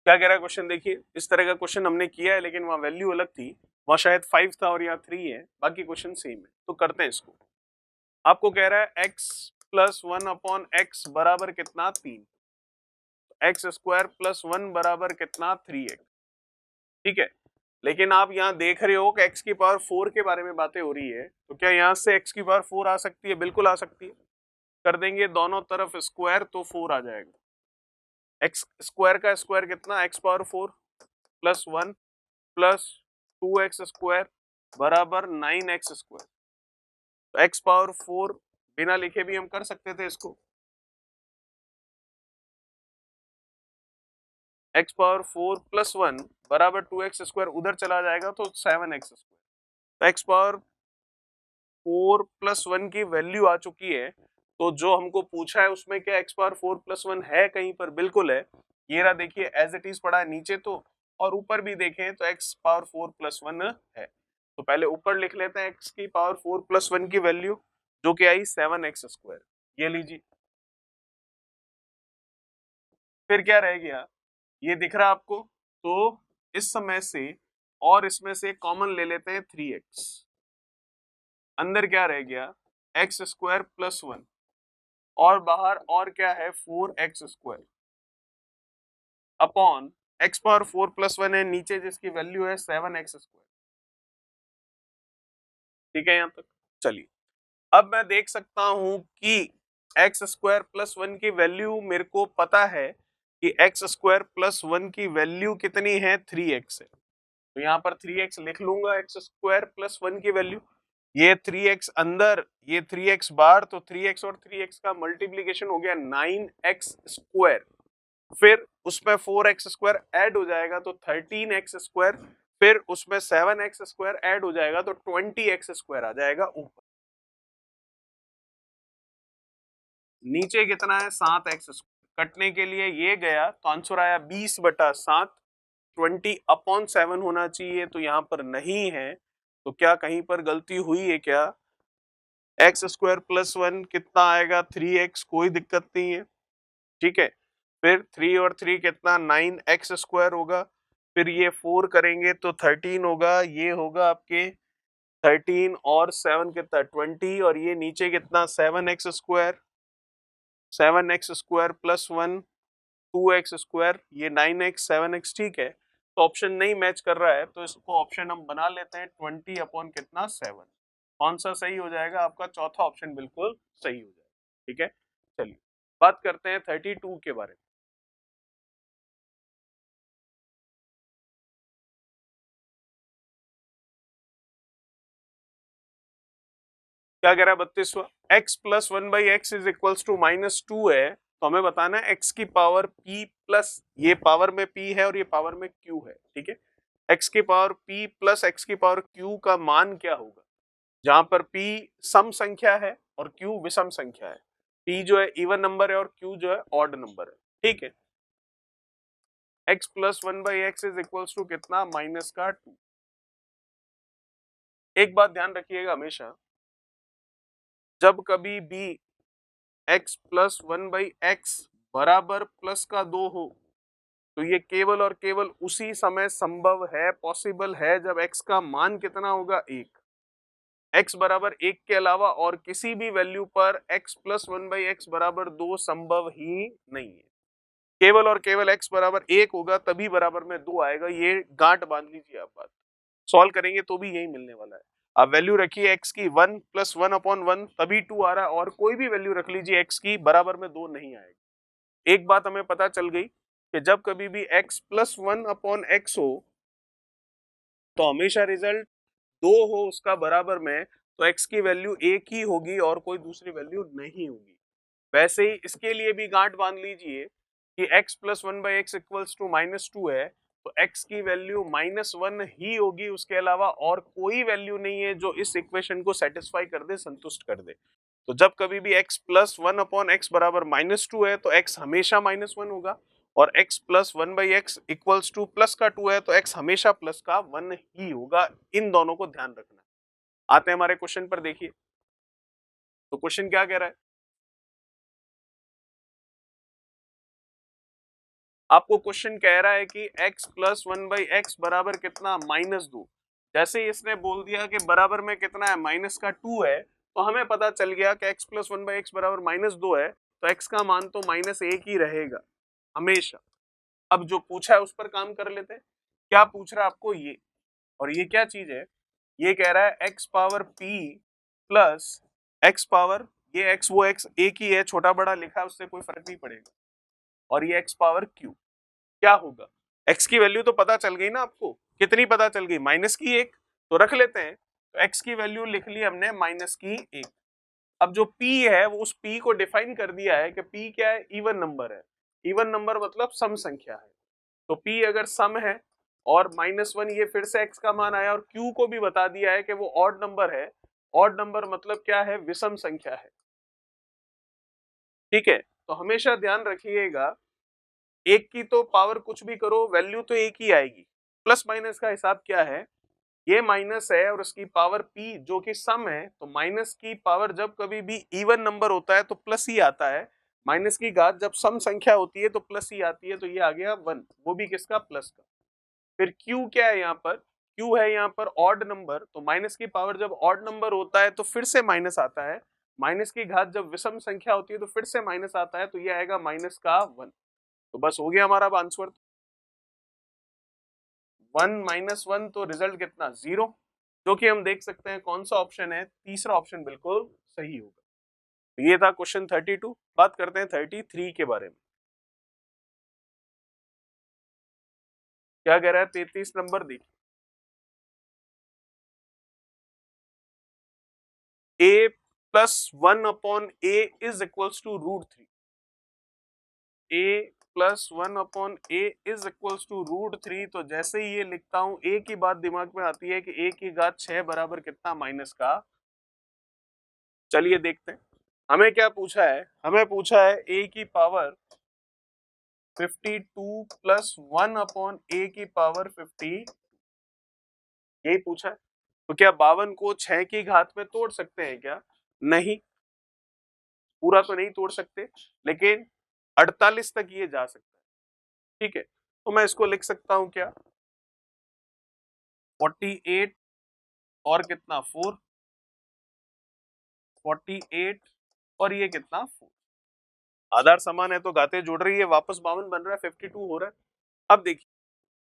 क्या कह रहा है क्वेश्चन, देखिए इस तरह का क्वेश्चन हमने किया है लेकिन वहां वैल्यू अलग थी, वहां शायद 5 था और यहाँ 3 है, बाकी क्वेश्चन सेम है। तो करते हैं इसको। आपको कह रहा है x प्लस 1 अपॉन एक्स बराबर कितना, 3, एक्स स्क्वायर प्लस 1 बराबर कितना, 3x, ठीक है। लेकिन आप यहाँ देख रहे हो कि x की पावर 4 के बारे में बातें हो रही है, तो क्या यहाँ से x की पावर 4 आ सकती है, बिल्कुल आ सकती है। कर देंगे दोनों तरफ स्क्वायर तो 4 आ जाएगा, एक्स स्क्वायर का स्क्वायर कितना, x power 4 plus 1 plus 2x square बराबर 9x स्क्वायर। तो एक्स पावर 4 बिना लिखे भी हम कर सकते थे इसको, एक्स पावर 4 प्लस 1 बराबर 2x स्क्वायर, उधर चला जाएगा तो 7x स्क्वायर। तो एक्स पावर 4 प्लस 1 की वैल्यू आ चुकी है, तो जो हमको पूछा है उसमें क्या एक्स पावर 4 प्लस 1 है कहीं पर, बिल्कुल है। ये रहा, देखिए एज इट इज पड़ा है नीचे तो, और ऊपर भी देखें तो एक्स पावर 4 प्लस 1 है। तो पहले ऊपर लिख लेते हैं एक्स की पावर 4 प्लस 1 की वैल्यू, जो कि आई 7x स्क्वायर, ये लीजिए। फिर क्या रह गया, ये दिख रहा आपको, तो इस समय से और इसमें से कॉमन ले लेते हैं 3x, अंदर क्या रह गया, एक्स स्क्वायर प्लस 1, और बाहर और क्या है 4x square upon x power 4 plus 1 है नीचे, जिसकी वैल्यू है 7x स्क्वायर। ठीक है यहां तक, चलिए अब मैं देख सकता हूं कि एक्स स्क्वायर प्लस 1 की वैल्यू मेरे को पता है कि एक्स स्क्वायर प्लस 1 की वैल्यू कितनी है, 3x है। तो यहाँ पर 3x लिख लूंगा, एक्स स्क्वायर प्लस 1 की वैल्यू, ये 3x अंदर, ये 3x बाहर, तो 3x और 3x का मल्टीप्लीकेशन हो गया 9x स्क्वायर, फिर उसमें 4x स्क्वायर ऐड हो जाएगा तो 13x स्क्वायर, फिर उसमें 7x स्क्वायर ऐड हो जाएगा तो 20x स्क्वायर आ जाएगा ऊपर। नीचे कितना है 7x स्क्वायर, कटने के लिए ये गया तो आंसर आया 20/7, 20/7 होना चाहिए, तो यहाँ पर नहीं है, तो क्या कहीं पर गलती हुई है क्या, एक्स स्क्वायर प्लस 1 कितना आएगा 3x, कोई दिक्कत नहीं है, ठीक है। फिर 3 और 3 कितना 9x स्क्वायर होगा, फिर ये 4 करेंगे तो 13 होगा, ये होगा आपके 13 और 7 कितना 20, और ये नीचे कितना 7x square, 7x square plus 1 2x square, ये 9x 7x, ठीक है। तो ऑप्शन नहीं मैच कर रहा है, तो इसको ऑप्शन हम बना लेते हैं 20 अपॉन कितना 7। कौन सा सही हो जाएगा, आपका चौथा ऑप्शन बिल्कुल सही हो जाएगा, ठीक है। चलिए बात करते हैं 32 के बारे में। क्या कह रहा है 32वां, x plus 1/x is equals to -2 है, तो हमें बताना है x की पावर p प्लस, ये पावर में p है और ये पावर में q है, ठीक है। x की पावर p प्लस x की पावर q का मान क्या होगा, जहां पर p सम संख्या है और q विषम संख्या है, p जो है इवन नंबर है और q जो है ऑड नंबर है, ठीक है। x plus 1/x is equals to कितना -2। एक बात ध्यान रखिएगा हमेशा, जब कभी भी x प्लस 1/x बराबर प्लस का 2 हो, तो ये केवल और केवल उसी समय संभव है, पॉसिबल है, जब x का मान कितना होगा 1। x बराबर 1 के अलावा और किसी भी वैल्यू पर x प्लस 1/x बराबर 2 संभव ही नहीं है। केवल और केवल x बराबर 1 होगा तभी बराबर में 2 आएगा, ये गांठ बांध लीजिए आप बात। सॉल्व करेंगे तो भी यही मिलने वाला है। आप वैल्यू रखिए x की 1 प्लस 1/1 तभी 2 आ रहा है, और कोई भी वैल्यू रख लीजिए x की, बराबर में 2 नहीं आएगा। एक बात हमें पता चल गई कि जब कभी भी x प्लस 1/x हो, तो हमेशा रिजल्ट 2 हो उसका बराबर में, तो x की वैल्यू 1 ही होगी और कोई दूसरी वैल्यू नहीं होगी। वैसे ही इसके लिए भी गांठ बांध लीजिए कि x plus 1/x equals to -2 है, तो x की वैल्यू -1 ही होगी, उसके अलावा और कोई वैल्यू नहीं है जो इस इक्वेशन को सेटिस्फाई कर दे, संतुष्ट कर दे। तो जब कभी भी x प्लस 1/x बराबर -2 है, तो x हमेशा -1 होगा, और x plus 1/x equals two plus का 2 है, तो x हमेशा प्लस का 1 ही होगा। इन दोनों को ध्यान रखना। आते हैं हमारे क्वेश्चन पर, देखिए तो क्वेश्चन क्या कह रहा है, आपको क्वेश्चन कह रहा है कि x प्लस 1/x बराबर कितना -2। जैसे ही इसने बोल दिया कि बराबर में कितना है -2 है, तो हमें पता चल गया कि x प्लस 1/x बराबर -2 है, तो x का मान तो -1 ही रहेगा हमेशा। अब जो पूछा है उस पर काम कर लेते हैं। क्या पूछ रहा है आपको ये, और ये क्या चीज है, ये कह रहा है x power p plus x power, ये x वो x एक ही है, छोटा बड़ा लिखा है उससे कोई फर्क नहीं पड़ेगा, और ये x पावर q, क्या होगा? x की वैल्यू तो पता चल गई ना आपको, कितनी पता चल गई? माइनस की एक, तो रख लेते हैं। तो x की वैल्यू लिख ली हमने माइनस की एक। अब जो p है वो उस p को डिफाइन कर दिया है कि p क्या है? इवन नंबर है। इवन नंबर मतलब सम संख्या है। तो p अगर सम है और -1 ये फिर से x का मान आया, और q को भी बता दिया है कि वो ऑड नंबर है। ऑड नंबर मतलब क्या है? विषम संख्या है। ठीक है, तो हमेशा ध्यान रखिएगा, एक की तो पावर कुछ भी करो वैल्यू तो एक ही आएगी। प्लस माइनस का हिसाब क्या है? ये माइनस है और उसकी पावर p जो कि सम है, तो माइनस की पावर जब कभी भी इवन नंबर होता है तो प्लस ही आता है। माइनस की घात जब सम संख्या होती है तो प्लस ही आती है, तो ये आ गया 1, वो भी किसका? प्लस का। फिर q क्या है यहाँ पर? q है यहाँ पर ऑड नंबर, तो माइनस की पावर जब ऑड नंबर होता है तो फिर से माइनस आता है। माइनस की घात जब विषम संख्या होती है तो फिर से माइनस आता है, तो ये आएगा माइनस का 1। तो बस हो गया हमारा आंसर। 1 -1 तो रिजल्ट कितना? 0, जो कि हम देख सकते हैं कौन सा ऑप्शन है? तीसरा ऑप्शन बिल्कुल सही होगा। ये था क्वेश्चन 32। बात करते हैं 33 के बारे में। क्या कह रहा है? 33 नंबर देखिए, a plus 1 upon a is equals to √3। a plus 1 upon a is equals to √3। तो जैसे ही ये लिखता हूं, a की बात दिमाग में आती है कि a की घात 6 बराबर कितना? माइनस का। चलिए देखते हैं, हमें क्या पूछा है? हमें पूछा है a की पावर 52 प्लस 1 अपॉन a की पावर 50, यही पूछा है। तो क्या 52 को 6 की घात में तोड़ सकते हैं क्या? नहीं, पूरा तो नहीं तोड़ सकते, लेकिन 48 तक ये जा सकता है। ठीक है, तो मैं इसको लिख सकता हूं क्या? 48 और कितना? 4, 48 और ये कितना? 4। आधार समान है तो घातें जुड़ रही है, वापस 52 बन रहा है, 52 हो रहा है। अब देखिए,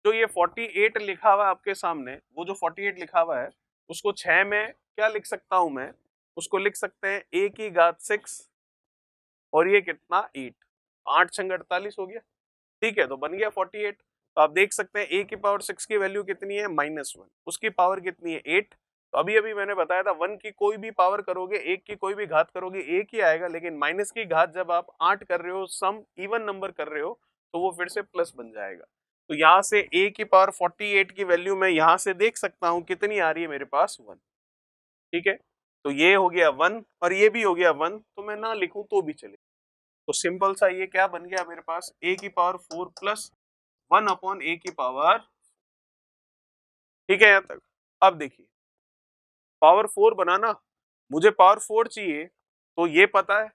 जो ये 48 लिखा हुआ है आपके सामने, वो जो 48 लिखा हुआ है उसको 6 में क्या लिख सकता हूं मैं? उसको लिख सकते हैं a की घात 6 और ये कितना? 8। 8 छंग 48 हो गया। ठीक है, तो बन गया 48। तो आप देख सकते हैं a की पावर 6 की वैल्यू कितनी है? -1। उसकी पावर कितनी है? 8। तो अभी अभी मैंने बताया था 1 की कोई भी पावर करोगे, 1 की कोई भी घात करोगे, एक ही आएगा, लेकिन माइनस की घात जब आप 8 कर रहे हो, सम इवन नंबर कर रहे हो, तो वो फिर से प्लस बन जाएगा। तो यहाँ से a की पावर 48 की वैल्यू मैं यहाँ से देख सकता हूँ कितनी आ रही है मेरे पास? 1। ठीक है, तो ये हो गया 1 और ये भी हो गया 1, तो मैं ना लिखूं तो भी चले। तो सिंपल सा ये क्या बन गया मेरे पास? a की पावर 4 प्लस 1 अपॉन a की पावर। ठीक है यहाँ तक। अब देखिए, पावर 4 बनाना, मुझे पावर 4 चाहिए, तो ये पता है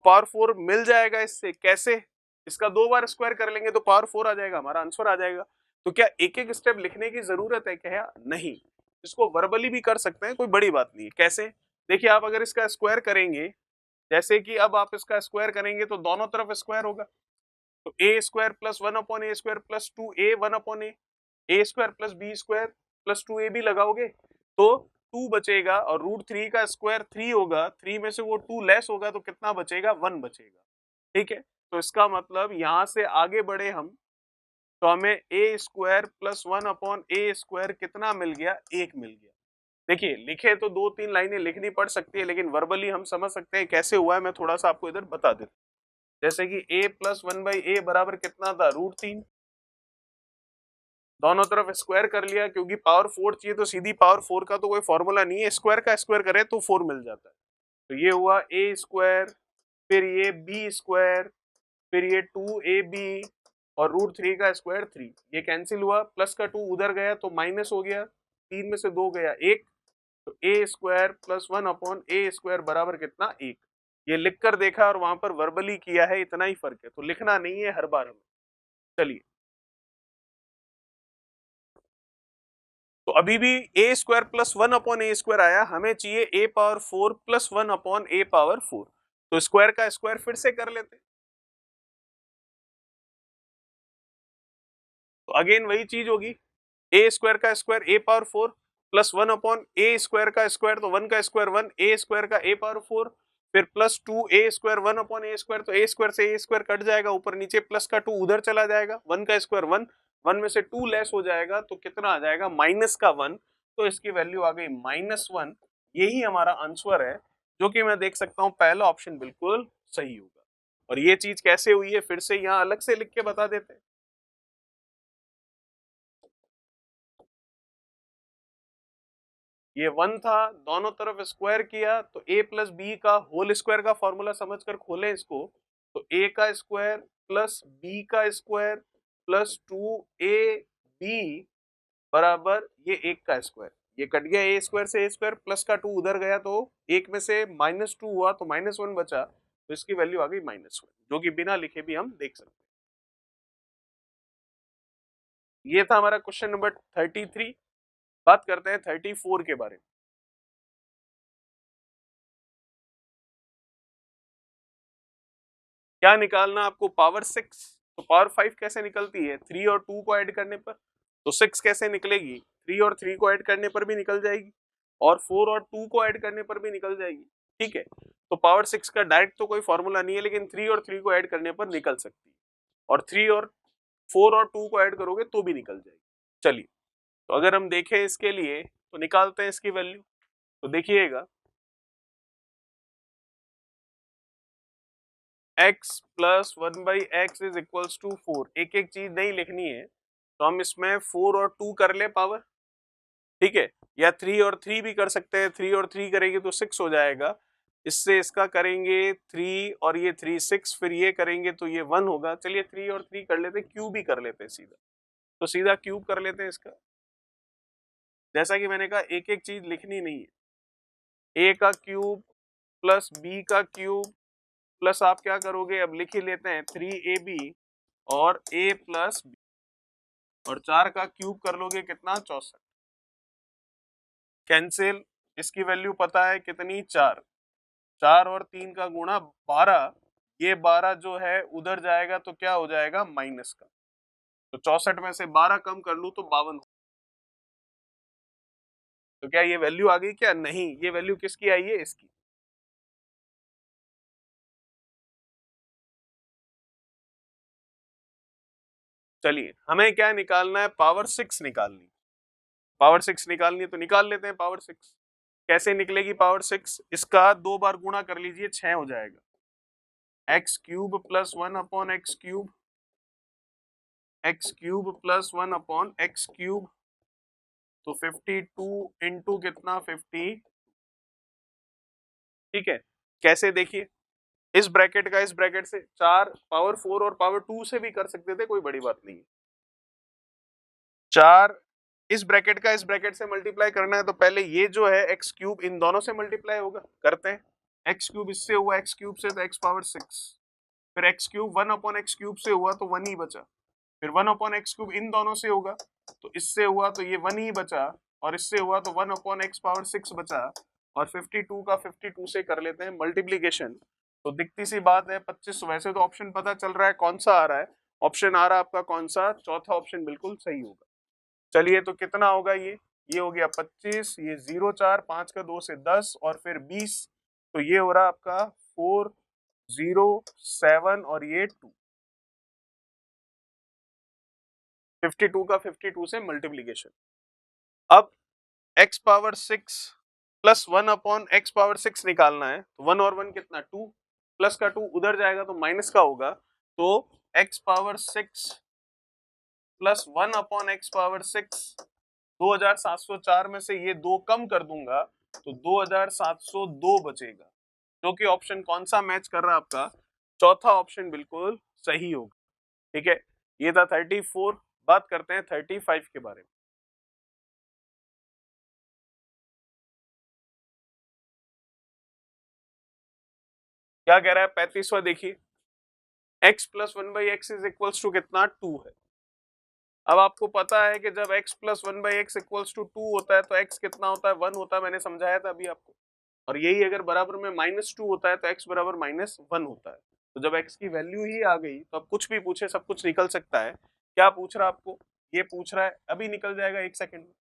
पावर 4 मिल जाएगा इससे। कैसे? इसका 2 बार स्क्वायर कर लेंगे तो पावर 4 आ जाएगा, हमारा आंसर आ जाएगा। तो क्या एक एक स्टेप लिखने की जरूरत है क्या? नहीं, इसको वर्बली भी कर सकते हैं, कोई बड़ी बात नहीं है। कैसे? देखिए, आप अगर इसका स्क्वायर करेंगे, जैसे कि अब आप इसका स्क्वायर करेंगे तो दोनों तरफ स्क्वायर होगा। तो a square plus 1 upon a square plus 2a 1 upon a square plus B square plus 2ab लगाओगे तो 2 बचेगा, और √3 का स्क्वायर 3 होगा, 3 में से वो 2 लेस होगा तो कितना बचेगा? 1 बचेगा। ठीक है, तो इसका मतलब यहां से आगे बढ़े हम, तो हमें ए square plus 1 upon a square कितना मिल गया? 1 मिल गया। देखिए, लिखे तो 2-3 लाइनें लिखनी पड़ सकती है, लेकिन वर्बली हम समझ सकते हैं कैसे हुआ है। मैं थोड़ा सा आपको इधर बता देता हूं। जैसे कि a प्लस 1/a बराबर कितना था? √3। दोनों तरफ स्क्वायर कर लिया, क्योंकि पावर 4 चाहिए तो सीधी पावर 4 का तो कोई फॉर्मूला नहीं है, स्क्वायर का स्क्वायर करे तो 4 मिल जाता है। तो ये हुआ a स्क्वायर, फिर ये b स्क्वायर, फिर ये 2ab और √3 का स्क्वायर 3। ये कैंसिल हुआ, प्लस का 2 उधर गया तो माइनस हो गया, 3 में से 2 गया 1। तो a square plus 1 upon a square बराबर कितना? 1। ये लिखकर देखा और वहां पर वर्बली किया है, इतना ही फर्क है, तो लिखना नहीं है हर बार हमें। चलिए, तो अभी भी a square plus 1 upon a square आया, हमें चाहिए a power 4 plus 1 upon a power 4। तो स्क्वायर का स्क्वायर फिर से कर लेते हैं। तो अगेन वही चीज होगी, a स्क्वायर का square a power 4 plus 1 upon a square का स्क्वायर, तो 1 का स्क्वायर 1, a स्क्वायर का a पावर 4 फिर प्लस 2a² 1/a², तो a² से a² कट जाएगा, ऊपर नीचे प्लस का 2 उधर चला जाएगा, 1 का स्क्वायर 1, 1 में से 2 लेस हो जाएगा तो कितना आ जाएगा माइनस का 1, तो इसकी वैल्यू आ गई -1। यही हमारा आंसर है, जो कि मैं देख सकता हूं पहला ऑप्शन बिल्कुल सही होगा। और ये चीज कैसे हुई है फिर से यहाँ अलग से लिख के बता देते हैं। ये 1 था, दोनों तरफ स्क्वायर किया तो a प्लस बी का होल स्क्वायर का फॉर्मूला समझकर खोलें इसको, तो a का स्क्वायर प्लस b का स्क्वायर प्लस 2ab बराबर ये 1 का स्क्वायर, ये कट गया a स्क्वायर से a स्क्वायर, प्लस का 2 उधर गया तो 1 में से -2 हुआ तो -1 बचा, तो इसकी वैल्यू आ गई -1, जो कि बिना लिखे भी हम देख सकते हैं। ये था हमारा क्वेश्चन नंबर 33। बात करते हैं 34 के बारे में। क्या निकालना आपको, पावर 6, तो पावर 5 कैसे निकलती है, 3 और 2 को ऐड करने पर, तो 6 कैसे निकलेगी, 3 और 3 को ऐड करने पर भी निकल जाएगी और 4 और 2 को ऐड करने पर भी निकल जाएगी। ठीक है, तो पावर 6 का डायरेक्ट तो कोई फॉर्मूला नहीं है, लेकिन 3 और 3 को ऐड करने पर निकल सकती है, और 3 और 4 और 2 को ऐड करोगे तो भी निकल जाएगी। चलिए, तो अगर हम देखें इसके लिए तो निकालते हैं इसकी वैल्यू, तो देखिएगा x plus 1/x is equals to 4, एक एक चीज नहीं लिखनी है, तो हम इसमें 4 और 2 कर ले पावर, ठीक है, या 3 और 3 भी कर सकते हैं, 3 और 3 करेंगे तो 6 हो जाएगा, इससे इसका करेंगे 3 और ये 3 6, फिर ये करेंगे तो ये 1 होगा। चलिए 3 और 3 कर लेते हैं, क्यूब ही कर लेते हैं सीधा, तो सीधा क्यूब कर लेते हैं इसका। जैसा कि मैंने कहा एक एक चीज लिखनी नहीं है, a का क्यूब प्लस b का क्यूब प्लस आप क्या करोगे, अब लिख ही लेते हैं 3ab और a प्लस b, और 4 का क्यूब कर लोगे कितना, 64, कैंसिल, इसकी वैल्यू पता है कितनी, 4, 4 और 3 का गुणा 12, ये 12 जो है उधर जाएगा तो क्या हो जाएगा माइनस का, तो 64 में से 12 कम कर लूं तो 52, तो क्या ये वैल्यू आ गई, क्या नहीं, ये वैल्यू किसकी आई है, इसकी। चलिए हमें क्या निकालना है, पावर 6 निकालनी, पावर 6 निकालनी है तो निकाल लेते हैं पावर 6। कैसे निकलेगी पावर 6, इसका 2 बार गुणा कर लीजिए, 6 हो जाएगा, x cube plus 1/x cube, x cube plus 1/x cube, तो 52 इंटू कितना 50, ठीक है। कैसे देखिए, इस ब्रैकेट का इस ब्रैकेट से, 4 पावर 4 और पावर 2 से भी कर सकते थे, कोई बड़ी बात नहीं है। 4 इस ब्रैकेट का इस ब्रैकेट से मल्टीप्लाई करना है तो पहले ये जो है एक्स क्यूब इन दोनों से मल्टीप्लाई होगा, करते हैं, एक्स क्यूब इससे हुआ एक्स क्यूब से तो एक्स पावर 6, फिर एक्स क्यूब 1/x क्यूब से हुआ तो 1 ही बचा, फिर 1/x क्यूब इन दोनों से होगा तो इससे हुआ तो ये 1 ही बचा, और इससे हुआ तो 1/x पावर 6 बचा, और 52 का 52 से कर लेते हैं मल्टीप्लीकेशन, तो दिखती सी बात है 25। वैसे तो ऑप्शन पता चल रहा है कौन सा आ रहा है, ऑप्शन आ रहा है आपका कौन सा, चौथा ऑप्शन बिल्कुल सही होगा। चलिए तो कितना होगा ये हो गया 25, ये 0 4 5 का 2 से 10 और फिर 20, तो ये हो रहा आपका 4 0 7 और ये 2, 52 का 52 से मल्टीप्लीकेशन। अब x power 6 plus 1/x power 6 निकालना है, तो 1 और 1 कितना 2, प्लस का 2 उधर जाएगा तो माइनस का होगा, तो x power 6 plus 1/x power 6, 2704 में से ये 2 कम कर दूंगा तो 2702 बचेगा, जो कि ऑप्शन कौन सा मैच कर रहा है आपका, चौथा ऑप्शन बिल्कुल सही होगा। ठीक है, ये था 34। बात करते हैं 35 के बारे में। क्या कह रहा है 35वां, देखिए x plus 1/x is equals to कितना 2 है। अब आपको पता है कि जब x plus 1/x equals to 2 होता है तो x कितना होता है, 1 होता है, मैंने समझाया था अभी आपको, और यही अगर बराबर में -2 होता है तो x बराबर -1 होता है। तो जब x की वैल्यू ही आ गई तो अब कुछ भी पूछे सब कुछ निकल सकता है। क्या पूछ रहा है आपको, ये पूछ रहा है, अभी निकल जाएगा 1 सेकंड में।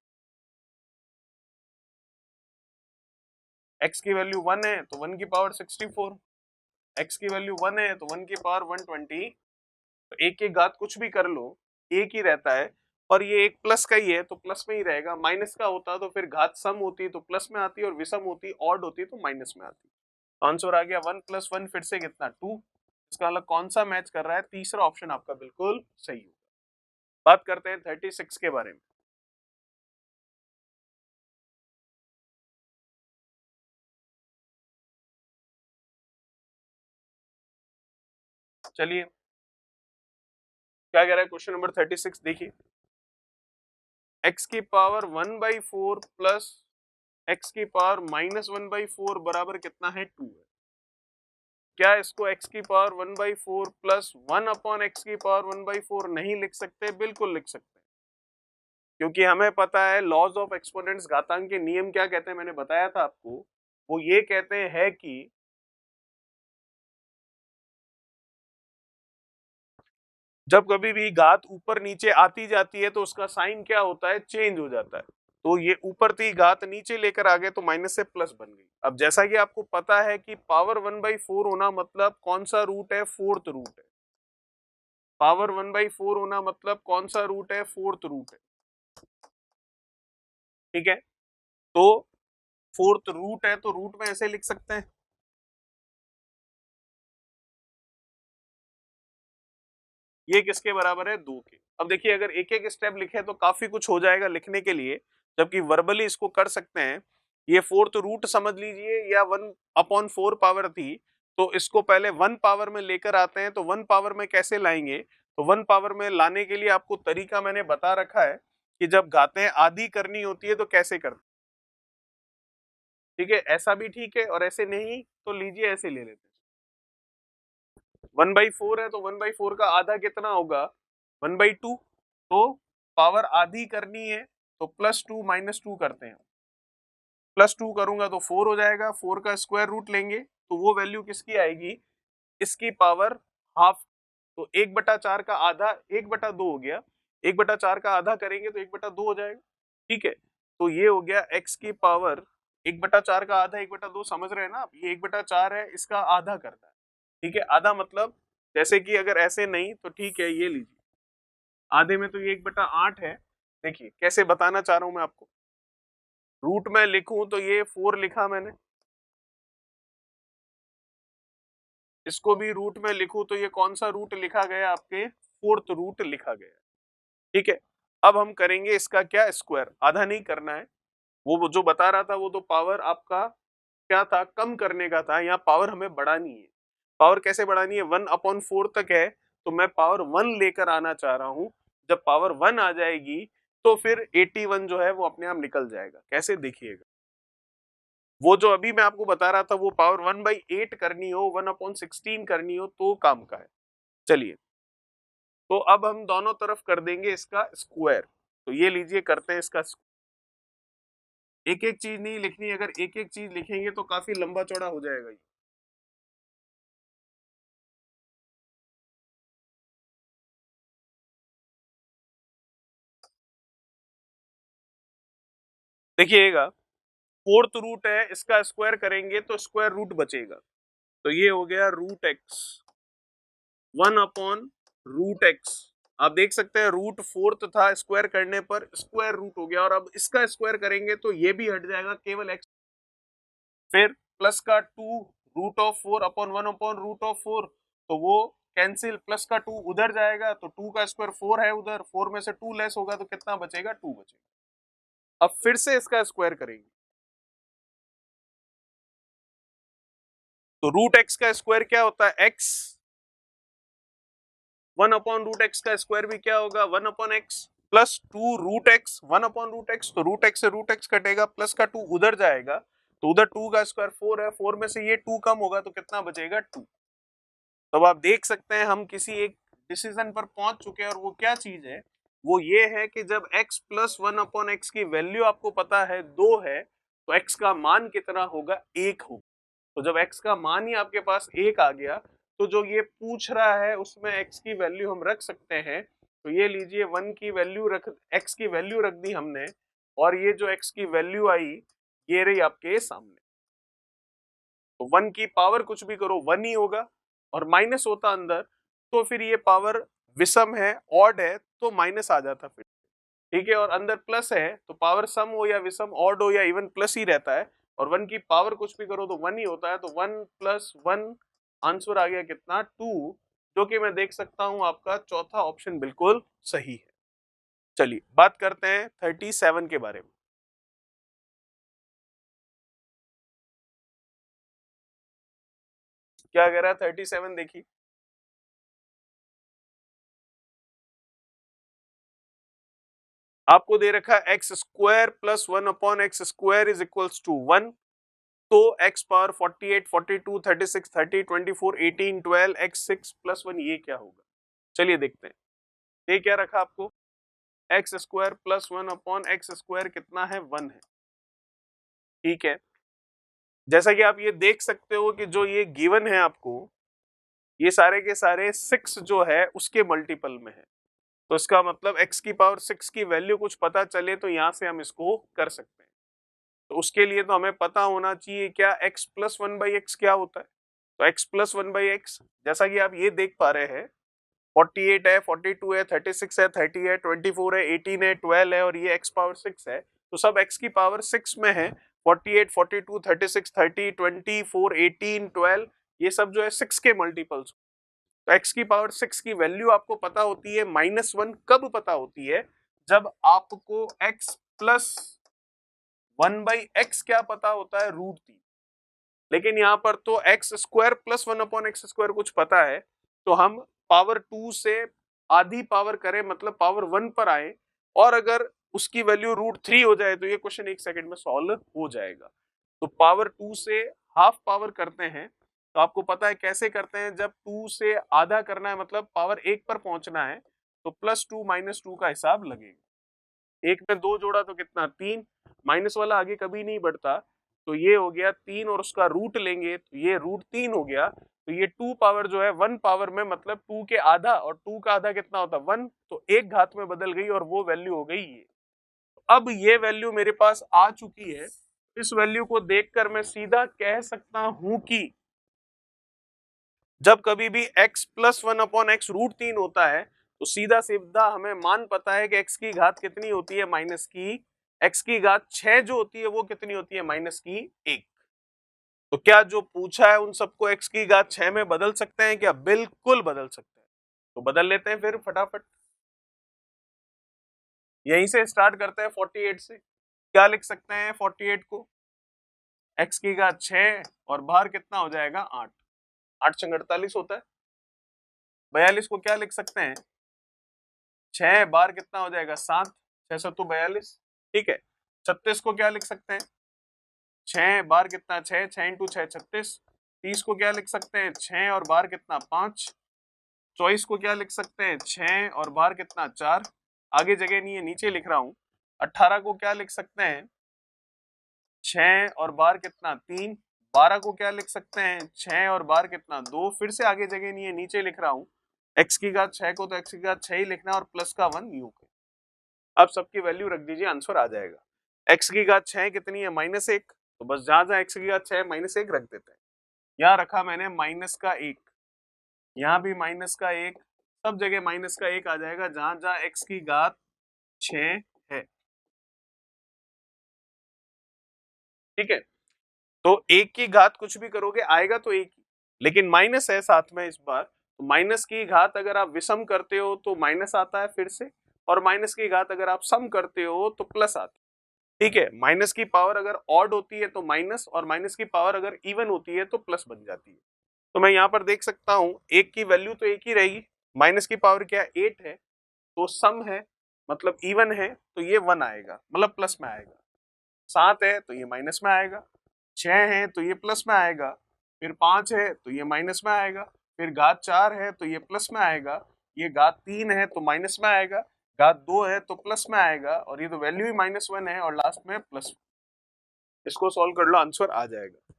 x की वैल्यू 1 है तो 1 की पावर 64, x की वैल्यू 1 है तो 1 की पावर 120। तो एक की घात कुछ भी कर लो एक ही रहता है, और ये एक प्लस का ही है तो प्लस में ही रहेगा, माइनस का होता तो फिर घात सम होती तो प्लस में आती, और विषम होती ऑड होती तो माइनस में आती। आंसर आ गया 1 + 1 फिर से कितना 2। इसका मतलब कौन सा मैच कर रहा है, तीसरा ऑप्शन आपका बिल्कुल सही होगा। बात करते हैं 36 के बारे में। चलिए क्या कह रहा है क्वेश्चन नंबर 36 देखिए, x की पावर 1/4 प्लस x की पावर -1/4 बराबर कितना है 2 है। क्या इसको x की पावर 1/4 प्लस 1/x की पावर 1/4 नहीं लिख सकते? बिल्कुल लिख सकते हैं, क्योंकि हमें पता है लॉज ऑफ एक्सपोनेंट्स, घातांक के नियम क्या कहते हैं, मैंने बताया था आपको। वो ये कहते हैं कि जब कभी भी घात ऊपर नीचे आती जाती है तो उसका साइन क्या होता है, चेंज हो जाता है। तो ये ऊपर थी घात नीचे लेकर आ गए तो माइनस से प्लस बन गई। अब जैसा कि आपको पता है कि पावर 1/4 होना मतलब कौन सा रूट है, फोर्थ रूट है। पावर 1/4 होना मतलब कौन सा रूट है, फोर्थ रूट है। ठीक है, तो फोर्थ रूट है तो रूट में ऐसे लिख सकते हैं, ये किसके बराबर है, 2 के। अब देखिए अगर एक एक स्टेप लिखे तो काफी कुछ हो जाएगा लिखने के लिए, जबकि वर्बली इसको कर सकते हैं। ये फोर्थ रूट समझ लीजिए, या 1/4 पावर थी, तो इसको पहले 1 पावर में लेकर आते हैं। तो 1 पावर में कैसे लाएंगे, तो 1 पावर में लाने के लिए आपको तरीका मैंने बता रखा है कि जब घातें आधी करनी होती है तो कैसे करते हैं। ठीक है, ऐसा भी ठीक है, और ऐसे नहीं तो लीजिए ऐसे ले लेते हैं। 1/4 है तो 1/4 का आधा कितना होगा, 1/2। तो पावर आधी करनी है तो +2 -2 करते हैं, +2 करूंगा तो 4 हो जाएगा, 4 का स्क्वायर रूट लेंगे तो वो वैल्यू किसकी आएगी, इसकी पावर हाफ। तो 1/4 का आधा 1/2 हो गया, 1/4 का आधा करेंगे तो 1/2 हो जाएगा। ठीक है, तो ये हो गया x की पावर 1/4 का आधा 1/2, समझ रहे हैं ना आप, ये 1/4 है, इसका आधा करता है। ठीक है, आधा मतलब जैसे कि अगर ऐसे नहीं तो ठीक है, ये लीजिए आधे में तो ये 1/8 है। देखिए कैसे बताना चाह रहा हूं मैं आपको, रूट में लिखूं तो ये 4 लिखा मैंने, इसको भी रूट में लिखूं तो ये कौन सा रूट लिखा गया, आपके फोर्थ रूट लिखा गया। ठीक है, अब हम करेंगे इसका क्या, स्क्वायर। आधा नहीं करना है, वो जो बता रहा था वो तो पावर आपका क्या था, कम करने का था। यहाँ पावर हमें बढ़ानी है। पावर कैसे बढ़ानी है, 1/4 तक है तो मैं पावर 1 लेकर आना चाह रहा हूं। जब पावर 1 आ जाएगी तो फिर 81 जो है वो अपने आप निकल जाएगा। कैसे, देखिएगा, वो जो अभी मैं आपको बता रहा था वो पावर 1/8 करनी हो, 1/16 करनी हो तो काम का है। चलिए, तो अब हम दोनों तरफ कर देंगे इसका स्क्वायर। तो ये लीजिए करते हैं इसका, एक एक चीज नहीं लिखनी, अगर एक एक चीज लिखेंगे तो काफी लंबा चौड़ा हो जाएगा। देखिएगा, फोर्थ रूट है, इसका स्क्वायर करेंगे तो स्क्वायर रूट बचेगा, तो ये हो गया √x, 1/√x। आप देख सकते हैं रूट फोर्थ था, स्क्वायर करने पर स्क्वायर रूट हो गया, और अब इसका स्क्वायर करेंगे तो ये भी हट जाएगा, केवल x। फिर प्लस का 2 √4/1/√4, तो वो कैंसिल, प्लस का 2 उधर जाएगा तो 2 का स्क्वायर 4 है उधर, 4 में से 2 लेस होगा तो कितना बचेगा, 2 बचेगा। अब फिर से इसका स्क्वायर करेंगे तो √x का स्क्वायर क्या होता है, x। 1/√x का स्क्वायर भी क्या होगा, 1/x, प्लस 2 √x, 1/√x, तो √x से √x कटेगा, प्लस का 2 उधर जाएगा तो उधर 2 का स्क्वायर 4 है, 4 में से ये 2 कम होगा तो कितना बचेगा, 2। तब आप देख सकते हैं हम किसी एक डिसीजन पर पहुंच चुके हैं, और वो क्या चीज है, वो ये है कि जब x + 1/x की वैल्यू आपको पता है 2 है तो x का मान कितना होगा, 1 होगा। तो जब x का मान ही आपके पास 1 आ गया तो जो ये पूछ रहा है उसमें x की वैल्यू हम रख सकते हैं। तो ये लीजिए 1 की वैल्यू रख, x की वैल्यू रख दी हमने, और ये जो x की वैल्यू आई ये रही आपके सामने। तो 1 की पावर कुछ भी करो 1 ही होगा, और माइनस होता अंदर तो फिर ये पावर विषम है, ऑड है, तो माइनस आ जाता फिर, ठीक है। और अंदर प्लस है तो पावर सम हो या विषम, ऑड हो या इवन, प्लस ही रहता है, और 1 की पावर कुछ भी करो तो 1 ही होता है, तो 1 + 1 आंसर आ गया कितना 2, जो कि मैं देख सकता हूं आपका चौथा ऑप्शन बिल्कुल सही है। चलिए बात करते हैं 37 के बारे में। क्या कह रहा है 37, देखिए। आपको दे रखा है x² + 1/x² = 1, तो x पावर 48, 42, 36, 30, 24, 18, 12, x6 + 1, ये क्या होगा? चलिए देखते हैं। ये क्या रखा आपको, x² + 1/x² कितना है, 1 है, ठीक है। जैसा कि आप ये देख सकते हो कि जो ये गिवन है आपको, ये सारे के सारे 6 जो है उसके मल्टीपल में है, तो इसका मतलब x की पावर 6 की वैल्यू कुछ पता चले तो यहां से हम इसको कर सकते हैं। तो उसके लिए तो हमें पता होना चाहिए क्या x + 1/x क्या होता है। तो x + 1/x, जैसा कि आप ये देख पा रहे हैं, 48 है, 42 है, 36 है, 30 है, 24 है, 18 है, 12 है, और ये x पावर 6 है, तो सब x की पावर 6 में है। 48, 42, 36, 30, 24, 18, 12, ये सब जो है 6 के मल्टीपल्स। तो x की पावर 6 की वैल्यू आपको पता होती है -1, कब पता होती है, जब आपको x + 1/x क्या पता होता है, √3। लेकिन यहाँ पर तो x² + 1/x² कुछ पता है, तो हम पावर 2 से आधी पावर करें, मतलब पावर 1 पर आए, और अगर उसकी वैल्यू √3 हो जाए तो ये क्वेश्चन 1 सेकंड में सॉल्व हो जाएगा। तो पावर 2 से हाफ पावर करते हैं, तो आपको पता है कैसे करते हैं, जब 2 से आधा करना है मतलब पावर 1 पर पहुंचना है, तो +2 -2 का हिसाब लगेगा। एक में 2 जोड़ा तो कितना 3, माइनस वाला आगे कभी नहीं बढ़ता, तो ये हो गया 3, और उसका रूट लेंगे तो ये √3 हो गया। तो ये 2 पावर जो है 1 पावर में मतलब 2 के आधा, और 2 का आधा कितना होता है 1, तो 1 घात में बदल गई और वो वैल्यू हो गई ये। अब ये वैल्यू मेरे पास आ चुकी है, इस वैल्यू को देखकर मैं सीधा कह सकता हूं कि जब कभी भी x + 1/x √3 होता है, तो सीधा सीधा हमें मान पता है कि x की घात कितनी होती है, x की घात 6 जो होती है वो कितनी होती है, -1। तो क्या जो पूछा है उन सबको x की घात 6 में बदल सकते हैं क्या, बिल्कुल बदल सकते हैं। तो बदल लेते हैं फिर फटाफट, यहीं से स्टार्ट करते हैं 48 से। क्या लिख सकते हैं 48 को, x की घात 6 और बाहर कितना हो जाएगा 8, 8 × 48 होता है। 42 को क्या लिख सकते हैं, 6 बार कितना हो जाएगा 7, 6 7 42, ठीक है। 36 को क्या लिख सकते हैं, 6 बार कितना 6, 6 × 6 36। 30 को क्या लिख सकते हैं, 6 और बार कितना 5। 24 को क्या लिख सकते हैं, 6 और बार कितना 4, आगे जगह नहीं है नीचे लिख रहा हूं। 18 को क्या लिख सकते हैं, 6 और बार कितना 3। 12 को क्या लिख सकते हैं, 6 और बार कितना 2, फिर से आगे जगह नहीं है नीचे लिख रहा हूं। x की घात 6 को तो x की घात 6 ही लिखना है और प्लस का 1 यूं। अब सबकी वैल्यू रख दीजिए, आंसर आ जाएगा। x की घात 6 कितनी है, -1, तो बस जहां जहां x की घात 6 -1 रख देते हैं। यहाँ रखा मैंने -1, यहाँ भी -1, सब जगह -1 आ जाएगा जहां जहां x की घात 6 है, ठीक है। तो 1 की घात कुछ भी करोगे आएगा तो 1 ही, लेकिन माइनस है साथ में इस बार, तो माइनस की घात अगर आप विषम करते हो तो माइनस आता है फिर से, और माइनस की घात अगर आप सम करते हो तो प्लस आता है, ठीक है। माइनस की पावर अगर ऑड होती है तो माइनस, और माइनस की पावर अगर इवन होती है तो प्लस बन जाती है। तो मैं यहाँ पर देख सकता हूँ एक की वैल्यू तो एक ही रहेगी, माइनस की पावर क्या है 8 है, तो सम है मतलब इवन है, तो ये 1 आएगा मतलब प्लस में आएगा। 7 है तो ये माइनस में आएगा, 6 है तो ये प्लस में आएगा, फिर 5 है तो ये माइनस में आएगा, फिर घात 4 है तो ये प्लस में आएगा, ये घात 3 है तो माइनस में आएगा, घात 2 है तो प्लस में आएगा, और ये तो वैल्यू ही -1 है और लास्ट में प्लस। इसको सॉल्व कर लो, आंसर आ जाएगा।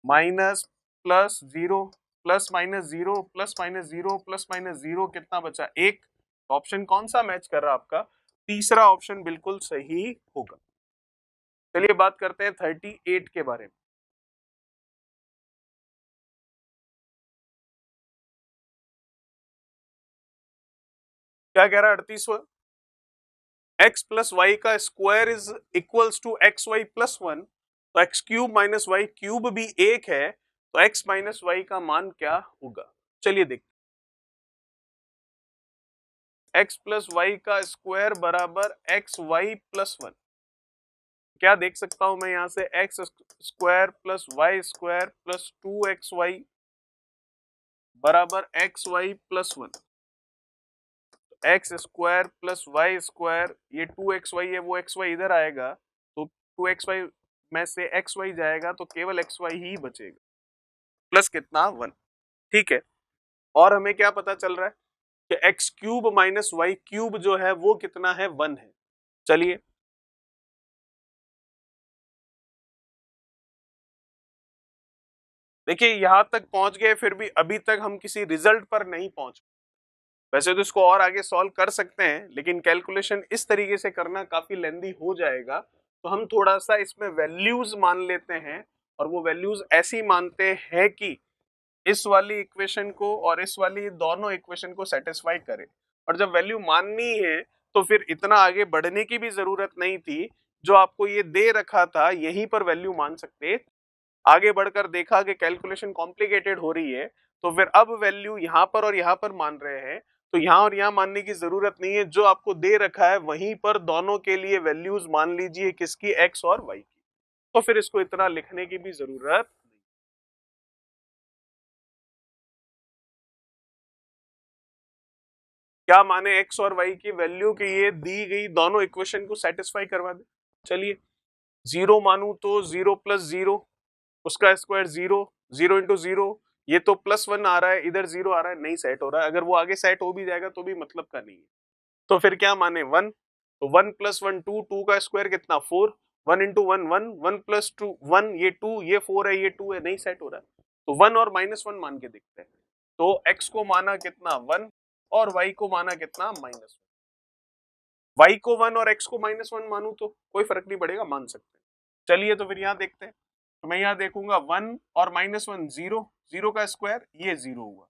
Minus plus 0 plus -0 plus -0 plus -0 कितना बचा 1। ऑप्शन कौन सा मैच कर रहा है आपका, तीसरा ऑप्शन बिल्कुल सही होगा। चलिए बात करते हैं 38 के बारे में। क्या कह रहा है 38वां, x प्लस वाई का square is equals to X Y plus 1, तो X cube minus Y cube भी एक है, तो x माइनस वाई का मान क्या होगा। चलिए देखते, x प्लस वाई का स्क्वायर बराबर एक्स वाई प्लस 1। क्या देख सकता हूं मैं यहां से, X square plus Y square plus 2xy बराबर X Y plus 1। X square plus Y square, ये 2xy है, वो xy इधर आएगा, तो 2xy में से xy जाएगा तो केवल xy ही बचेगा, प्लस कितना 1। ठीक है, और हमें क्या पता चल रहा है कि X cube minus Y cube जो है वो कितना है, 1 है। चलिए देखिए यहां तक पहुंच गए, फिर भी अभी तक हम किसी रिजल्ट पर नहीं पहुंच। वैसे तो इसको और आगे सॉल्व कर सकते हैं, लेकिन कैलकुलेशन इस तरीके से करना काफी लेंदी हो जाएगा, तो हम थोड़ा सा इसमें वैल्यूज मान लेते हैं, और वो वैल्यूज ऐसी मानते हैं कि इस वाली इक्वेशन को और इस वाली दोनों इक्वेशन को सेटिस्फाई करे। और जब वैल्यू माननी है तो फिर इतना आगे बढ़ने की भी जरूरत नहीं थी, जो आपको ये दे रखा था यहीं पर वैल्यू मान सकते। आगे बढ़कर देखा कि कैलकुलेशन कॉम्प्लिकेटेड हो रही है, तो फिर अब वैल्यू यहाँ पर और यहाँ पर मान रहे हैं, तो यहाँ और यहाँ मानने की जरूरत नहीं है, जो आपको दे रखा है वहीं पर दोनों के लिए वैल्यूज मान लीजिए, किसकी, एक्स और वाई की। तो फिर इसको इतना लिखने की भी जरूरत, क्या माने एक्स और वाई की वैल्यू के ये दी गई दोनों इक्वेशन को सेटिस्फाई करवा दे। चलिए जीरो मानू तो 0 प्लस 0, उसका स्क्वायर 0, 0 इंटू 0, ये तो प्लस 1 आ रहा है, इधर 0 आ रहा है, नहीं सेट हो रहा है। अगर वो आगे सेट हो भी जाएगा तो भी मतलब का नहीं है, तो फिर क्या माने 1, तो 1 प्लस 1 2, 2 का स्क्वायर कितना 4, 1 इंटू 1 1, 1 प्लस 2 1, ये 2, ये 4 है, ये 2 है, नहीं सेट हो रहा है, तो 1 और माइनस 1 मान के देखते हैं। तो x को माना कितना 1 और y को माना कितना माइनस 1। y को 1 और x को माइनस 1 मानू तो कोई फर्क नहीं पड़ेगा, मान सकते हैं। चलिए तो फिर यहाँ देखते हैं, तो मैं यहाँ देखूंगा 1 और माइनस 1 0, 0 का स्क्वायर ये 0 हुआ।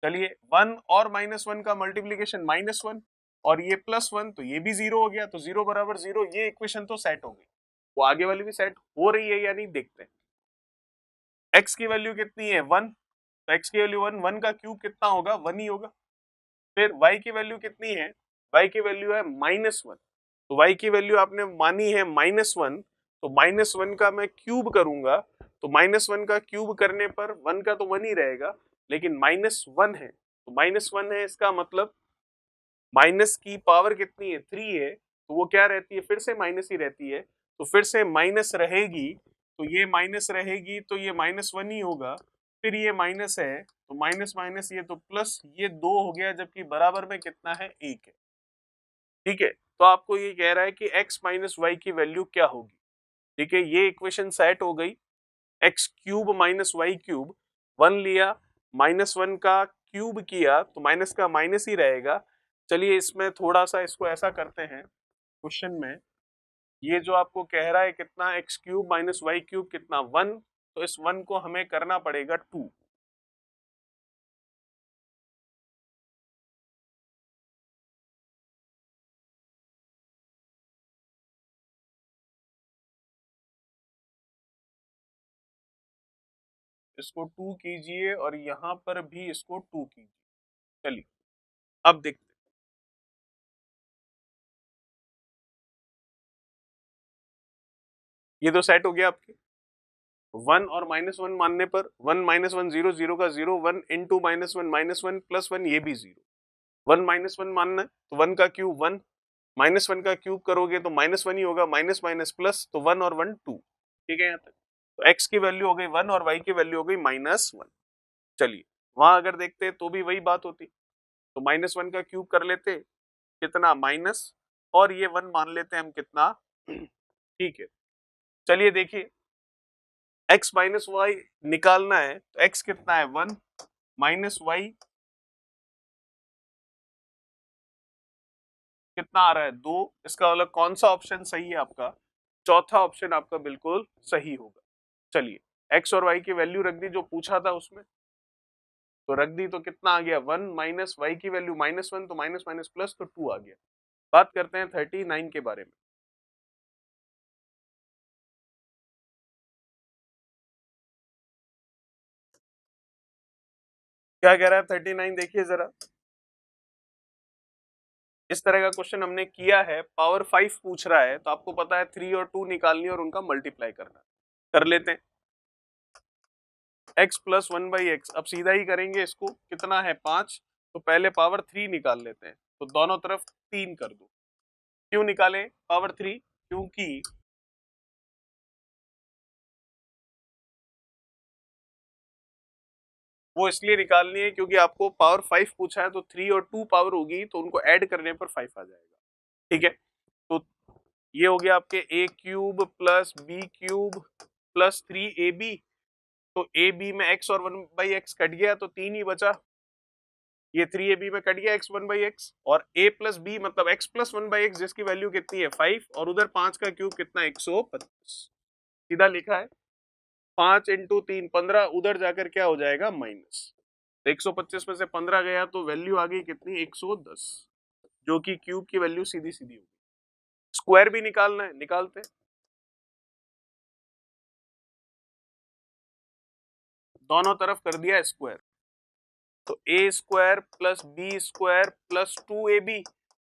चलिए 1 और माइनस 1 का मल्टीप्लीकेशन माइनस 1, और ये प्लस 1, तो ये भी 0 हो गया, तो 0 बराबर 0, ये इक्वेशन तो सेट हो गई। वो आगे वाली भी सेट हो रही है या नहीं देखते हैं। x की वैल्यू कितनी है 1, तो x की वैल्यू 1, 1 का क्यूब कितना होगा 1 ही होगा। फिर y की वैल्यू कितनी है, y की वैल्यू है -1, तो y की वैल्यू आपने मानी है -1, तो -1 का मैं क्यूब करूंगा, तो -1 का क्यूब करने पर 1 का तो 1 ही रहेगा, लेकिन -1 है, तो -1 है, इसका मतलब माइनस की पावर कितनी है 3 है, तो वो क्या रहती है, फिर से माइनस ही रहती है, तो फिर से माइनस रहेगी, तो ये माइनस रहेगी, तो ये -1 ही होगा। फिर ये माइनस है, तो माइनस माइनस ये तो प्लस, ये 2 हो गया, जबकि बराबर में कितना है 1 है। ठीक है, तो आपको ये कह रहा है कि x माइनस वाई की वैल्यू क्या होगी। ठीक है, ये इक्वेशन सेट हो गई, X cube minus Y cube, 1 लिया, -1 का क्यूब किया, तो माइनस का माइनस ही रहेगा। चलिए इसमें थोड़ा सा इसको ऐसा करते हैं, क्वेश्चन में ये जो आपको कह रहा है कितना, X cube minus Y cube कितना 1, तो इस 1 को हमें करना पड़ेगा 2। इसको 2 कीजिए और यहाँ पर भी इसको 2 कीजिए। चलिए अब देखते हैं, ये तो सेट हो गया आपके। 1 और -1 मानने पर 1 -1 0, 0 का 0, 1 इंटू -1 प्लस 1, ये भी 0। 1 -1 मानना है, तो 1 का क्यूब 1, -1 का क्यूब करोगे तो -1 ही होगा, माइनस माइनस प्लस, तो 1 और 1 2। ठीक है यहाँ तक, तो x की वैल्यू हो गई 1 और y की वैल्यू हो गई -1। चलिए वहां अगर देखते तो भी वही बात होती, तो -1 का क्यूब कर लेते कितना माइनस, और ये 1 मान लेते हैं हम कितना। ठीक है, चलिए देखिए x माइनस वाई निकालना है, तो x कितना है 1, माइनस वाई कितना आ रहा है 2, इसका मतलब कौन सा ऑप्शन सही है आपका, चौथा ऑप्शन आपका बिल्कुल सही होगा। चलिए x और y की वैल्यू रख दी जो पूछा था उसमें, तो रख दी तो कितना आ गया 1 माइनस वाई की वैल्यू -1 तो माइनस माइनस प्लस तो 2 आ गया। बात करते हैं 39 के बारे में। क्या कह रहा है 39 देखिए जरा। इस तरह का क्वेश्चन हमने किया है, पावर 5 पूछ रहा है तो आपको पता है 3 और 2 निकालनी और उनका मल्टीप्लाई करना। कर लेते हैं। x प्लस 1/x, अब सीधा ही करेंगे इसको, कितना है 5, तो पहले पावर 3 निकाल लेते हैं, तो दोनों तरफ 3 कर दो। क्यों निकाले पावर 3? क्योंकि वो इसलिए निकालनी है क्योंकि आपको पावर 5 पूछा है, तो 3 और 2 पावर होगी तो उनको ऐड करने पर 5 आ जाएगा। ठीक है, तो ये हो गया आपके a cube plus b cube plus 3ab। तो ab में x और 1/x कट गया तो 3 ही बचा, ये 3ab में कट गया x 1/x, और a प्लस b मतलब x प्लस 1/x जिसकी वैल्यू कितनी है 5, और उधर 5 का क्यूब कितना 125। सीधा लिखा है 5 इंटू 3 15, उधर जाकर क्या हो जाएगा माइनस, तो 125 में से 15 गया तो वैल्यू आ गई कितनी 110, जो कि क्यूब की वैल्यू सीधी सीधी होगी। स्क्वायर भी निकालना है, निकालते हैं। दोनों तरफ कर दिया स्क्वायर, तो a square plus B square plus 2ab,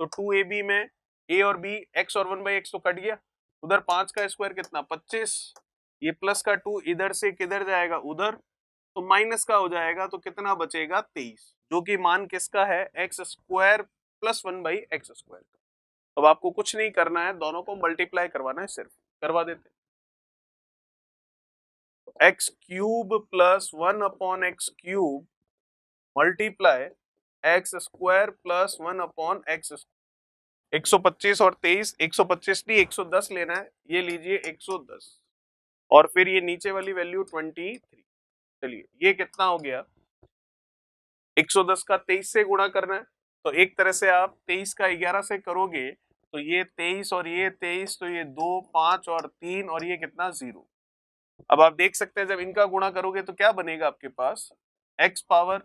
तो 2ab में a और b x और 1/x तो कट गया, उधर 5 का स्क्वायर कितना 25, ये प्लस का 2 इधर से किधर जाएगा उधर, तो माइनस का हो जाएगा, तो कितना बचेगा 23, जो कि मान किसका है x square plus 1/x square. अब आपको कुछ नहीं करना है, दोनों को मल्टीप्लाई करवाना है, सिर्फ करवा देते हैं। x cube plus 1/x cube multiply x square plus 1/x। 125 और 23, 125 नहीं 110 लेना है, ये लीजिए 110, और फिर ये नीचे वाली वैल्यू 23। चलिए ये कितना हो गया, 110 का 23 से गुणा करना है, तो एक तरह से आप 23 का 11 से करोगे तो ये 23 और ये 23, तो ये 2 5 और 3, और ये कितना 0। अब आप देख सकते हैं जब इनका गुणा करोगे तो क्या बनेगा आपके पास, x पावर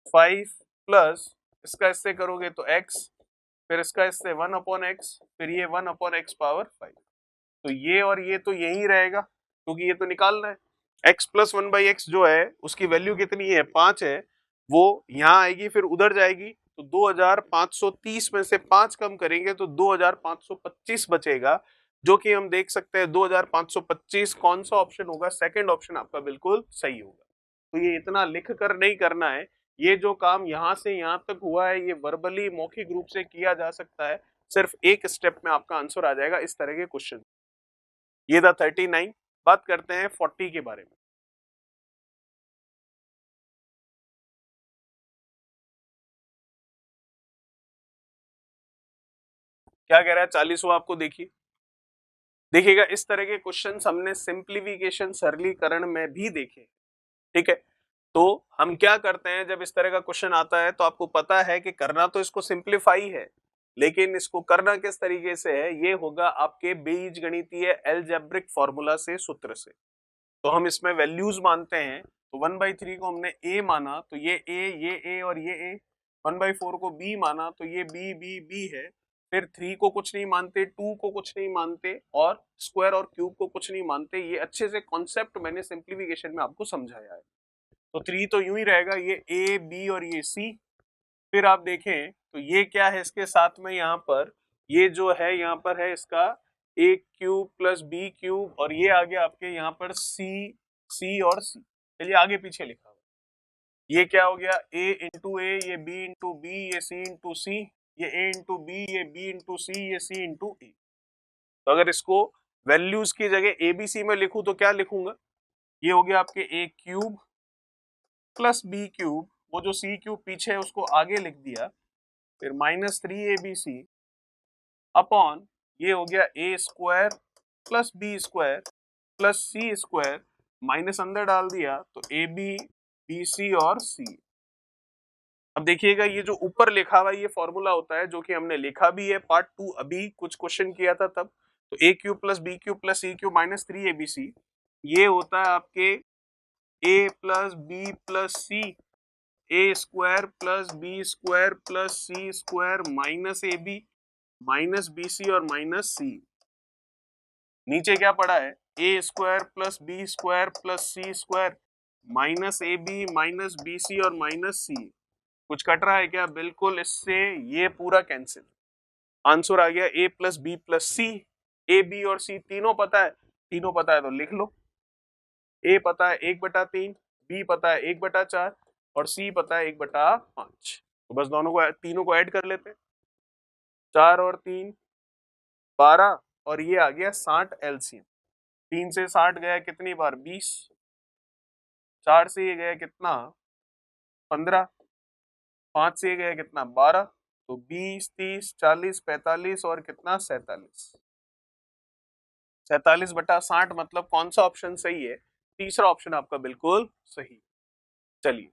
5 प्लस इसका इससे करोगे तो x, फिर इसका इससे 1/x, फिर ये 1/x पावर 5, तो ये और ये तो यही रहेगा क्योंकि ये तो निकालना है। x प्लस 1/x जो है उसकी वैल्यू कितनी है 5 है, वो यहाँ आएगी फिर उधर जाएगी, तो 2530 में से 5 कम करेंगे तो 2525 बचेगा, जो कि हम देख सकते हैं 2525 कौन सा ऑप्शन होगा, सेकंड ऑप्शन आपका बिल्कुल सही होगा। तो ये इतना लिख कर नहीं करना है, ये जो काम यहाँ से यहाँ तक हुआ है ये वर्बली मौखिक रूप से किया जा सकता है, सिर्फ एक स्टेप में आपका आंसर आ जाएगा इस तरह के क्वेश्चन। ये था 39। बात करते हैं 40 के बारे में। क्या कह रहा है 40वां, आपको देखिए, देखिएगा इस तरह के क्वेश्चन हमने सिंप्लीफिकेशन सरलीकरण में भी देखे। ठीक है, तो हम क्या करते हैं जब इस तरह का क्वेश्चन आता है तो आपको पता है कि करना तो इसको सिंप्लीफाई है, लेकिन इसको करना किस तरीके से है, ये होगा आपके बीजगणितीय एलजेब्रिक फॉर्मूला से, सूत्र से। तो हम इसमें वैल्यूज मानते हैं, तो 1/3 को हमने a माना तो ये a और ये a, 1/4 को b माना तो ये b है, फिर 3 को कुछ नहीं मानते, 2 को कुछ नहीं मानते, और स्क्वायर और क्यूब को कुछ नहीं मानते। ये अच्छे से कॉन्सेप्ट मैंने सिंप्लीफिकेशन में आपको समझाया है। तो 3 तो यूं ही रहेगा, ये a b और ये c। फिर आप देखें तो ये क्या है, इसके साथ में यहाँ पर ये जो है यहाँ पर है इसका a cube plus b cube, और ये आ गया आपके यहाँ पर c और c। चलिए आगे पीछे लिखा हुआ, ये क्या हो गया a इंटू ए, ये b इंटू बी, ये c इंटू सी, ये a इंटू बी, ये b इंटू सी, ये c इंटू ए। तो अगर इसको वैल्यूज की जगह a b c में लिखूं तो क्या लिखूंगा, ये हो गया आपके a cube plus b cube, वो जो c क्यूब पीछे है उसको आगे लिख दिया, फिर -3abc अपॉन ये हो गया a square plus b square plus c square, minus अंदर डाल दिया तो ab bc और c। अब देखिएगा ये जो ऊपर लिखा हुआ ये फॉर्मूला होता है जो कि हमने लिखा भी है पार्ट 2, अभी कुछ क्वेश्चन किया था तब। तो a cube plus b cube plus c cube -3abc, ये होता है आपके a plus b plus c, a square plus B square plus c square minus a b minus b c और माइनस सी। नीचे क्या पड़ा है, a square plus B square plus c square minus a b minus b c और minus सी। कुछ cut रहा है क्या? बिल्कुल, इससे ये पूरा कैंसिल। आंसर आ गया a plus b plus c. A b और सी तीनों पता है, तीनों पता है तो लिख लो। ए पता है 1/3, बी पता है 1/4 और सी पता है 1/5। तो बस दोनों को, तीनों को ऐड कर लेते हैं। 4 और 3 12 और ये आ गया 60 एलसीएम। 3 से 60 गया कितनी बार? 20। 4 से ये गया कितना? 15। 5 से ये गया कितना? 12। तो 20 30 40 45 और कितना? 47। 47/60 मतलब कौन सा ऑप्शन सही है? तीसरा ऑप्शन आपका बिल्कुल सही। चलिए,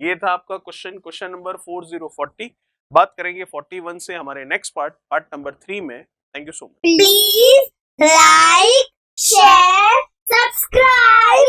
ये था आपका क्वेश्चन नंबर 4040। बात करेंगे 41 से हमारे नेक्स्ट पार्ट नंबर 3 में। Thank you so much. Please like share subscribe.